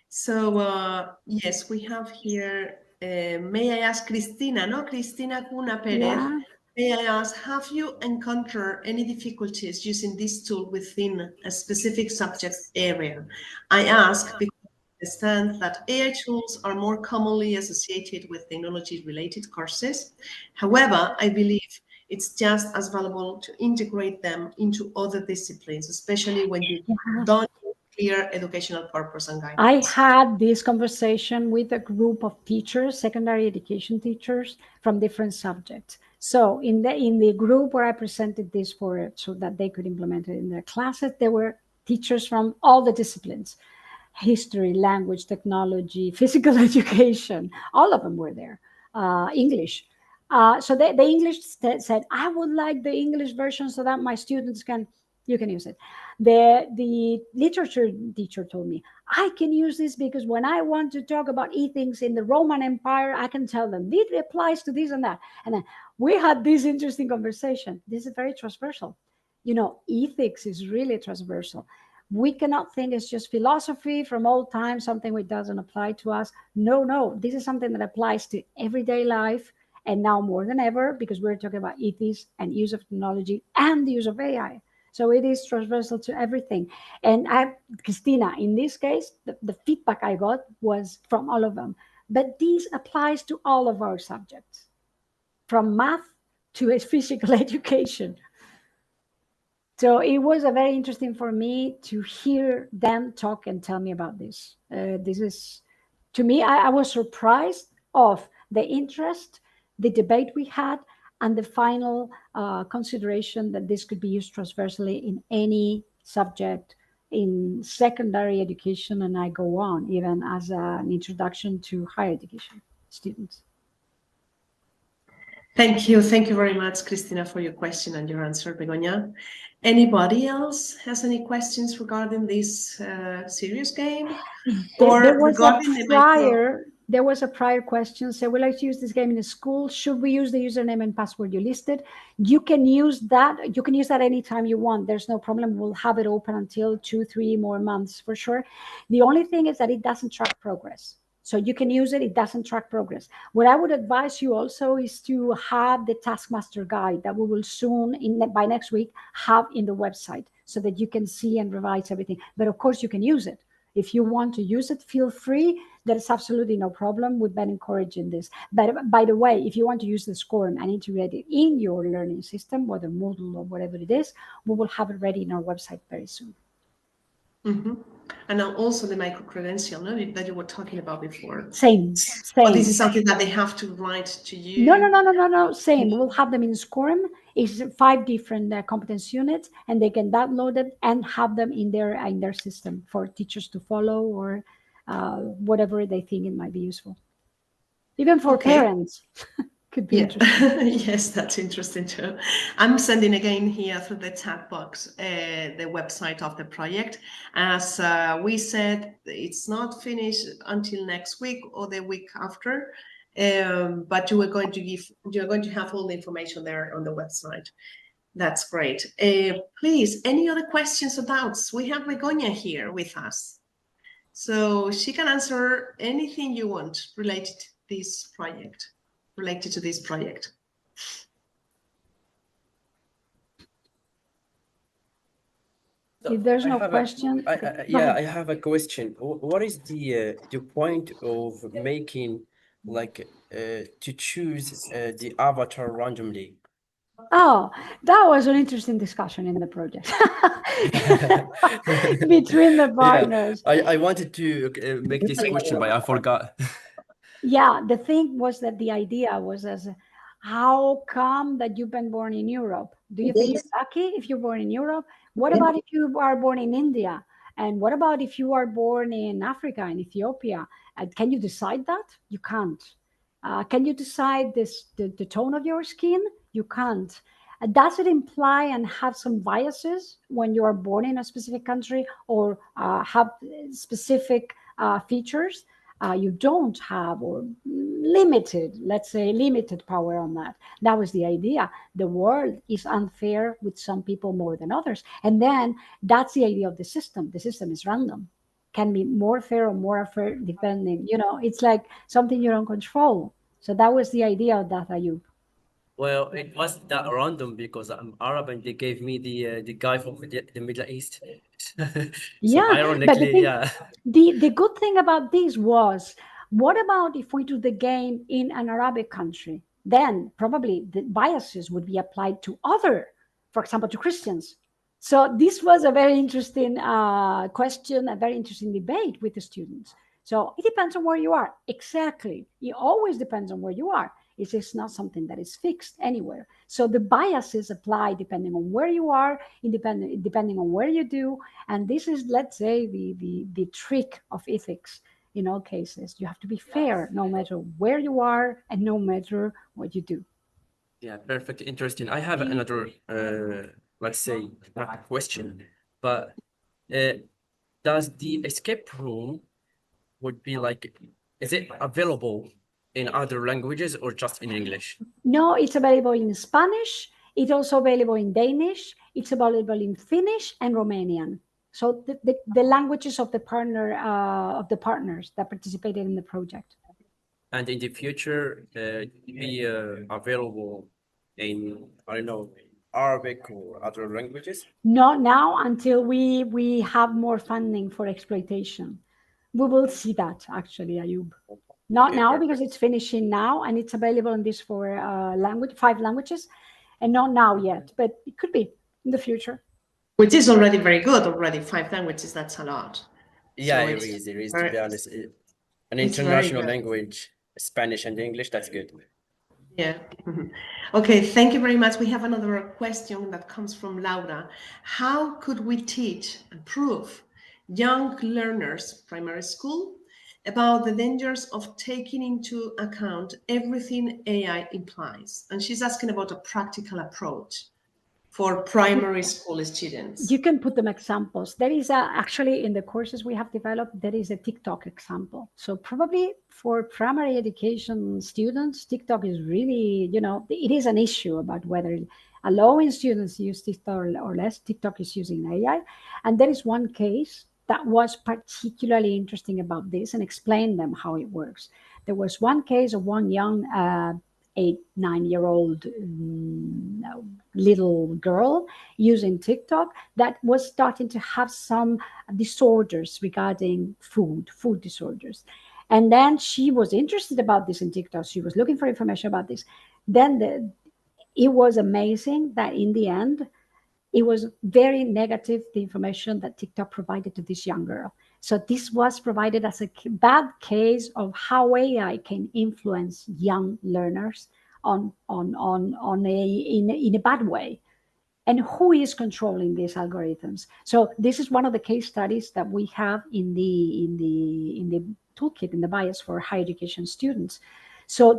So, yes, we have here, may I ask Cristina, no? Cristina Cuna Perez. Yeah. May I ask, have you encountered any difficulties using this tool within a specific subject area? I ask because I understand that AI tools are more commonly associated with technology-related courses. However, I believe it's just as valuable to integrate them into other disciplines, especially when you don't have clear educational purpose and guidance. I had this conversation with a group of teachers, secondary education teachers from different subjects. So in the group where I presented this so that they could implement it in their classes, there were teachers from all the disciplines: history, language, technology, physical education. All of them were there. English. So the English said, I would like the English version so that my students you can use it. The literature teacher told me, I can use this because when I want to talk about ethics in the Roman Empire, I can tell them this applies to this and that. And then we had this interesting conversation. This is very transversal. Ethics is really transversal. We cannot think it's just philosophy from old times, something which doesn't apply to us. No, this is something that applies to everyday life, and now more than ever, because we're talking about ethics and use of technology and the use of AI. So it is transversal to everything. And Cristina, in this case, the feedback I got was from all of them. But this applies to all of our subjects, from math to physical education. So it was very interesting for me to hear them talk and tell me about this. This is, to me, I was surprised of the interest, the debate we had, and the final consideration that this could be used transversely in any subject in secondary education, and I go on, even as an introduction to higher education students. Thank you. Thank you very much, Cristina, for your question and your answer, Begoña. Anybody else has any questions regarding this serious game? There was a prior question. So, we like to use this game in the school. Should we use the username and password you listed? You can use that. You can use that anytime you want. There's no problem. We'll have it open until 2-3 more months for sure. The only thing is that it doesn't track progress. So you can use it. It doesn't track progress. What I would advise you also is to have the Taskmaster guide that we will soon, by next week, have in the website so that you can see and revise everything. But of course, you can use it. If you want to use it, feel free. There's absolutely no problem. We've been encouraging this. But by the way, if you want to use the SCORM and integrate it in your learning system, whether Moodle or whatever it is, we will have it ready in our website very soon. Mm-hmm. And now also the micro-credential, no, that you were talking about before. Same. Well, this is something that they have to write to you. No. Same. We'll have them in SCORM. It's 5 different competence units, and they can download it and have them in their system for teachers to follow or whatever they think it might be useful. Even for parents. Could be interesting. Yes, that's interesting too. I'm sending again here through the chat box the website of the project. As we said, it's not finished until next week or the week after, but you are going to have all the information there on the website. That's great. Please, any other questions or doubts? We have Begoña here with us, so she can answer anything you want related to this project. related to this project. If there's no question, I have a question. What is the point of making to choose the avatar randomly? oh, that was an interesting discussion in the project between the partners. I wanted to make this question, but I forgot. Yeah, the thing was that the idea was as how come that you've been born in Europe? Do you think you're lucky if you're born in Europe? What about if you are born in India? And what about if you are born in Africa, in Ethiopia? Can you decide that? You can't. Can you decide the tone of your skin? You can't. Does it imply and have some biases when you are born in a specific country or have specific features? You don't have, or limited, let's say, limited power on that. That was the idea. The world is unfair with some people more than others. And then that's the idea of the system. The system is random, can be more fair or more unfair depending, it's like something you don't control. So that was the idea of that, Ayub. Well, it wasn't that random because I'm Arab and they gave me the guy from the Middle East. So Yeah, but ironically, yeah. the good thing about this was, what about if we do the game in an Arabic country? Then probably the biases would be applied to other, for example, to Christians. So this was a very interesting question, a very interesting debate with the students. So it depends on where you are. Exactly. It always depends on where you are. It's just not something that is fixed anywhere. So the biases apply depending on where you are, depending on where you do. And this is, let's say, the trick of ethics in all cases. You have to be fair no matter where you are and no matter what you do. Yeah, perfect. Interesting. I have another, let's say, not a question, but does the escape room would be is it available in other languages or just in English? No, it's available in Spanish. It's also available in Danish. It's available in Finnish and Romanian. So the languages of the partners that participated in the project. And in the future, be available in, I don't know, Arabic or other languages? Not now, until we have more funding for exploitation. We will see that, actually, Ayub. Not Okay, now, perfect. because it's finishing now and it's available in this for 5 languages, and not now yet, but it could be in the future. Which is already very good. Already 5 languages, that's a lot. Yeah, So it it's is, to very- be honest. An it's very international good. language, Spanish and English, that's good. Yeah. Mhm. Okay, thank you very much. We have another question that comes from Laura. How could we teach and prove young learners, primary school, about the dangers of taking into account everything AI implies? And she's asking about a practical approach for primary school students. You can put them examples. There is actually in the courses we have developed, there is a TikTok example. So probably for primary education students, TikTok is really, it is an issue about whether allowing students to use TikTok or less. TikTok is using AI. And there is one case that was particularly interesting about this and explain them how it works. There was one case of one young 8-9-year-old little girl using TikTok that was starting to have some disorders regarding food disorders. And then she was interested about this in TikTok. She was looking for information about this. Then it was amazing that in the end, it was very negative, the information that TikTok provided to this young girl. So this was provided as a bad case of how AI can influence young learners in a bad way. And who is controlling these algorithms? So this is one of the case studies that we have in the toolkit, in the bias for higher education students. So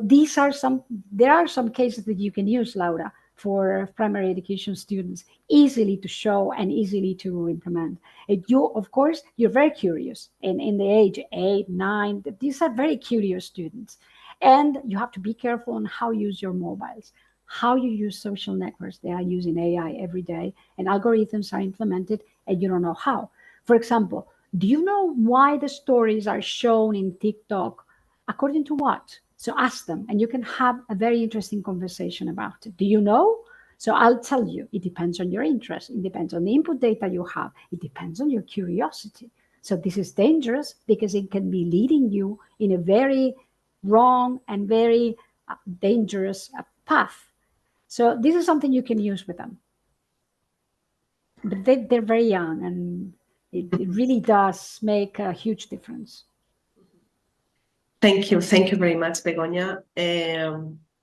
there are some cases that you can use, Laura, for primary education students, easily to show and easily to implement. Of course, you're very curious, and in the age 8, 9, these are very curious students. And you have to be careful on how you use your mobiles, how you use social networks. They are using AI every day, and algorithms are implemented, and you don't know how. For example, do you know why the stories are shown in TikTok? According to what? So ask them, and you can have a very interesting conversation about it. Do you know? So I'll tell you, it depends on your interest. It depends on the input data you have. It depends on your curiosity. So this is dangerous because it can be leading you in a very wrong and very dangerous path. So this is something you can use with them. But they're very young, and it really does make a huge difference. Thank you very much, Begoña.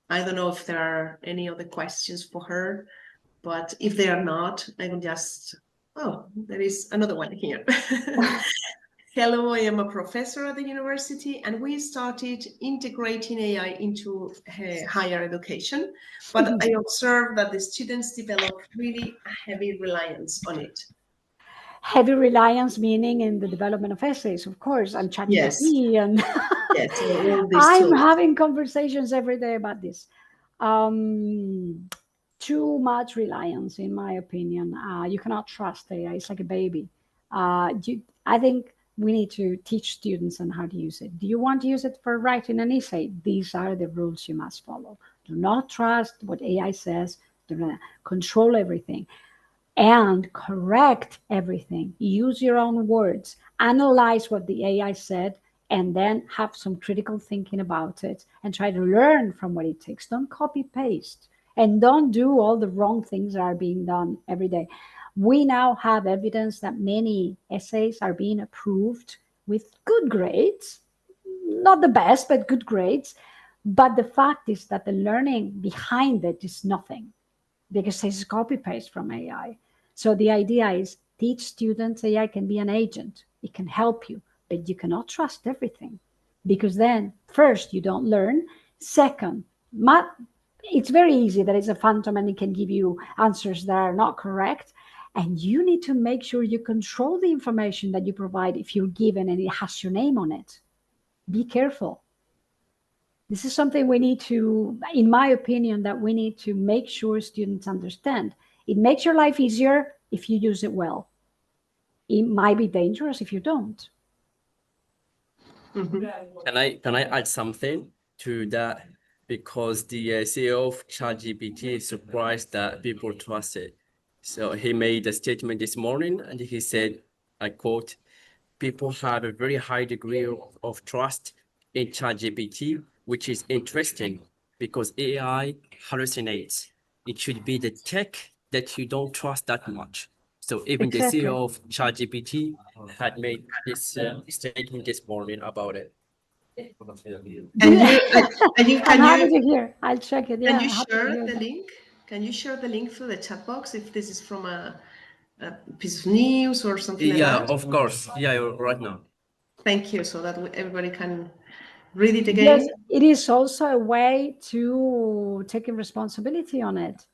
I don't know if there are any other questions for her, but if there are not, I will just, oh, there is another one here. Hello, I am a professor at the university, and we started integrating AI into higher education, but I observed that the students develop really a heavy reliance on it. Heavy reliance, meaning in the development of essays, of course, and ChatGPT, Yes. and Yes, all these I'm tools. having conversations every day about this. Too much reliance, in my opinion. You cannot trust AI. It's like a baby. I think we need to teach students on how to use it. Do you want to use it for writing an essay? These are the rules you must follow. Do not trust what AI says. Do not control everything and correct everything. Use your own words. Analyze what the AI said, and then have some critical thinking about it and try to learn from what it takes. Don't copy paste, and don't do all the wrong things that are being done every day. We now have evidence that many essays are being approved with good grades, not the best, but good grades. But the fact is that the learning behind it is nothing, because it's copy paste from AI. So the idea is teach students AI can be an agent. It can help you, but you cannot trust everything, because then first you don't learn. Second, it's very easy that it's a phantom and it can give you answers that are not correct. And you need to make sure you control the information that you provide if you're given and it has your name on it. Be careful. This is something we need to, in my opinion, that we need to make sure students understand. It makes your life easier if you use it well. It might be dangerous if you don't. Can I add something to that? Because the CEO of ChatGPT is surprised that people trust it. So he made a statement this morning, and he said, I quote, people have a very high degree of trust in ChatGPT, which is interesting because AI hallucinates. It should be the tech that you don't trust that much. So even the Exactly. CEO of ChatGPT had made this statement this morning about it. Can I'm happy you to hear. I'll check it. Yeah, can you happy to share hear the that. link? Can you share the link through the chat box if this is from a piece of news or something like Yeah, that? of course. Yeah, right now. Thank you, so that everybody can read it Yes, again. it is also a way to take a responsibility on it.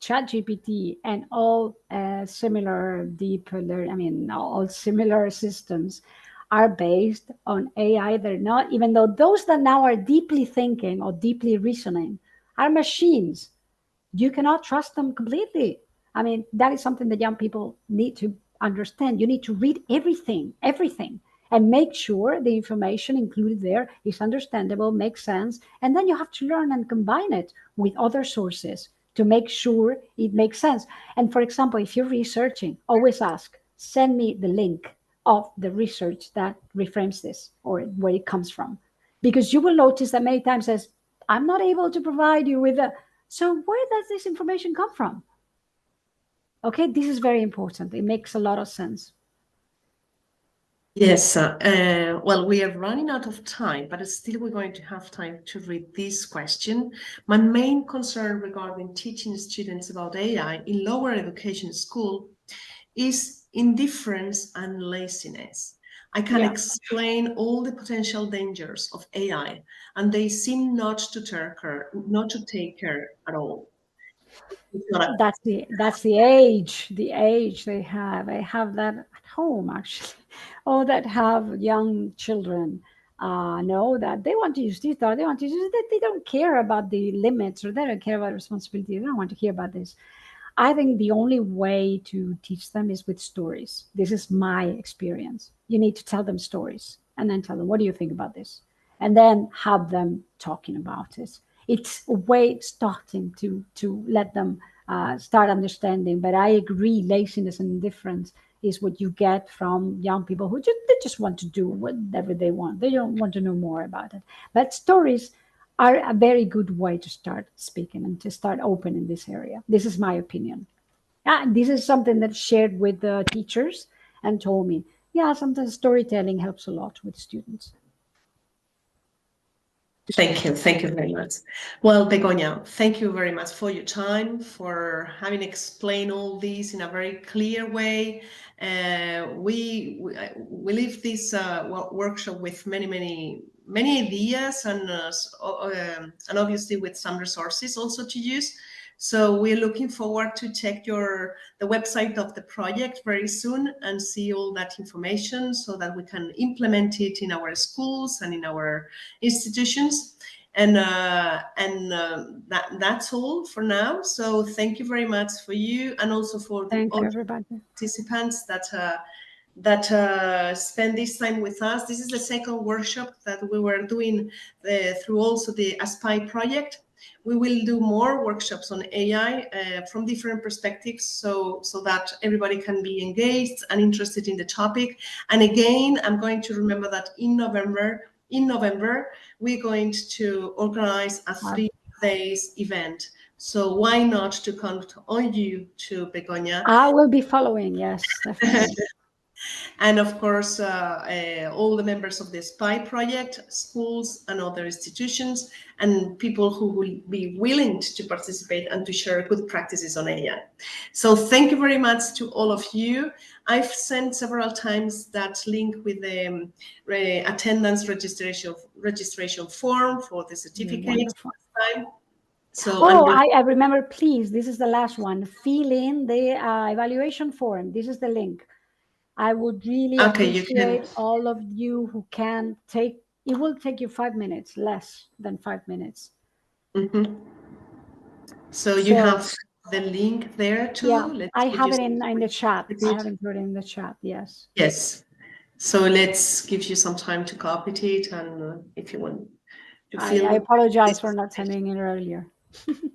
ChatGPT and all similar deep learning, I mean, all similar systems are based on AI. They're not, even though those that now are deeply thinking or deeply reasoning are machines. You cannot trust them completely. I mean, that is something that young people need to understand. You need to read everything, and make sure the information included there is understandable, makes sense. And then you have to learn and combine it with other sources to make sure it makes sense. And for example, if you're researching, always ask, send me the link of the research that reframes this or where it comes from. Because you will notice that many times says, I'm not able to provide you with a, so where does this information come from? Okay, this is very important. It makes a lot of sense. Yes, well, we are running out of time, but still we're going to have time to read this question. My main concern regarding teaching students about AI in lower education school is indifference and laziness. I can explain all the potential dangers of AI, and they seem not to take care at all. That's the age they have. I have that at home actually. All that have young children know that they want to use this, or they want to use it. They don't care about the limits, or they don't care about responsibility. They don't want to hear about this. I think the only way to teach them is with stories. This is my experience. You need to tell them stories and then tell them, what do you think about this? and then have them talking about it. It's a way starting to let them start understanding. But I agree, laziness and indifference is what you get from young people who just want to do whatever they want. They don't want to know more about it. But stories are a very good way to start speaking and to start open in this area. This is my opinion. This is something that's shared with the teachers and told me, yeah, sometimes storytelling helps a lot with students. Thank you very much. Well, Begoña, thank you very much for your time, for having explained all this in a very clear way. We leave this workshop with many ideas and obviously with some resources also to use. So we're looking forward to check the website of the project very soon and see all that information so that we can implement it in our schools and in our institutions. And that's all for now. So thank you very much for you, and also for all everybody. Participants that spend this time with us. This is the second workshop that we were doing through also the ASPAI project. We will do more workshops on AI from different perspectives, so that everybody can be engaged and interested in the topic. And again, I'm going to remember that in November, we're going to organize a 3 days event. So why not to count on you to Begoña? I will be following, yes, definitely. And of course, all the members of the ASPAI project, schools and other institutions, and people who will be willing to participate and to share good practices on AI. So thank you very much to all of you. I've sent several times that link with the attendance registration form for the certificate. So, I remember, please, this is the last one. Fill in the evaluation form. This is the link. I would really appreciate all of you who can take, it will take you 5 minutes, less than 5 minutes. Mm-hmm. So you have the link there too? Yeah, I have it in the chat. I have included in the chat, yes. Yes. So let's give you some time to copy it, and if you want to I apologize for not sending it earlier.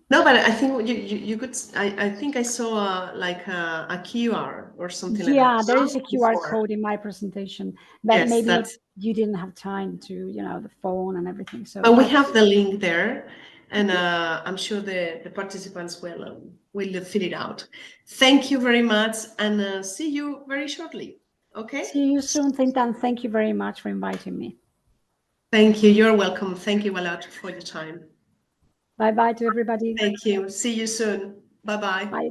No, but I think you could. I think I saw like a QR or something like that. Yeah, there is a QR code in my presentation, but yes, maybe you didn't have time to, the phone and everything. So, but we have the link there, and I'm sure the participants will fill it out. Thank you very much, and see you very shortly. Okay. See you soon, Tintan. Thank you very much for inviting me. Thank you. You're welcome. Thank you a lot for your time. Bye-bye to everybody. Thank you. See you soon. Bye-bye. Bye.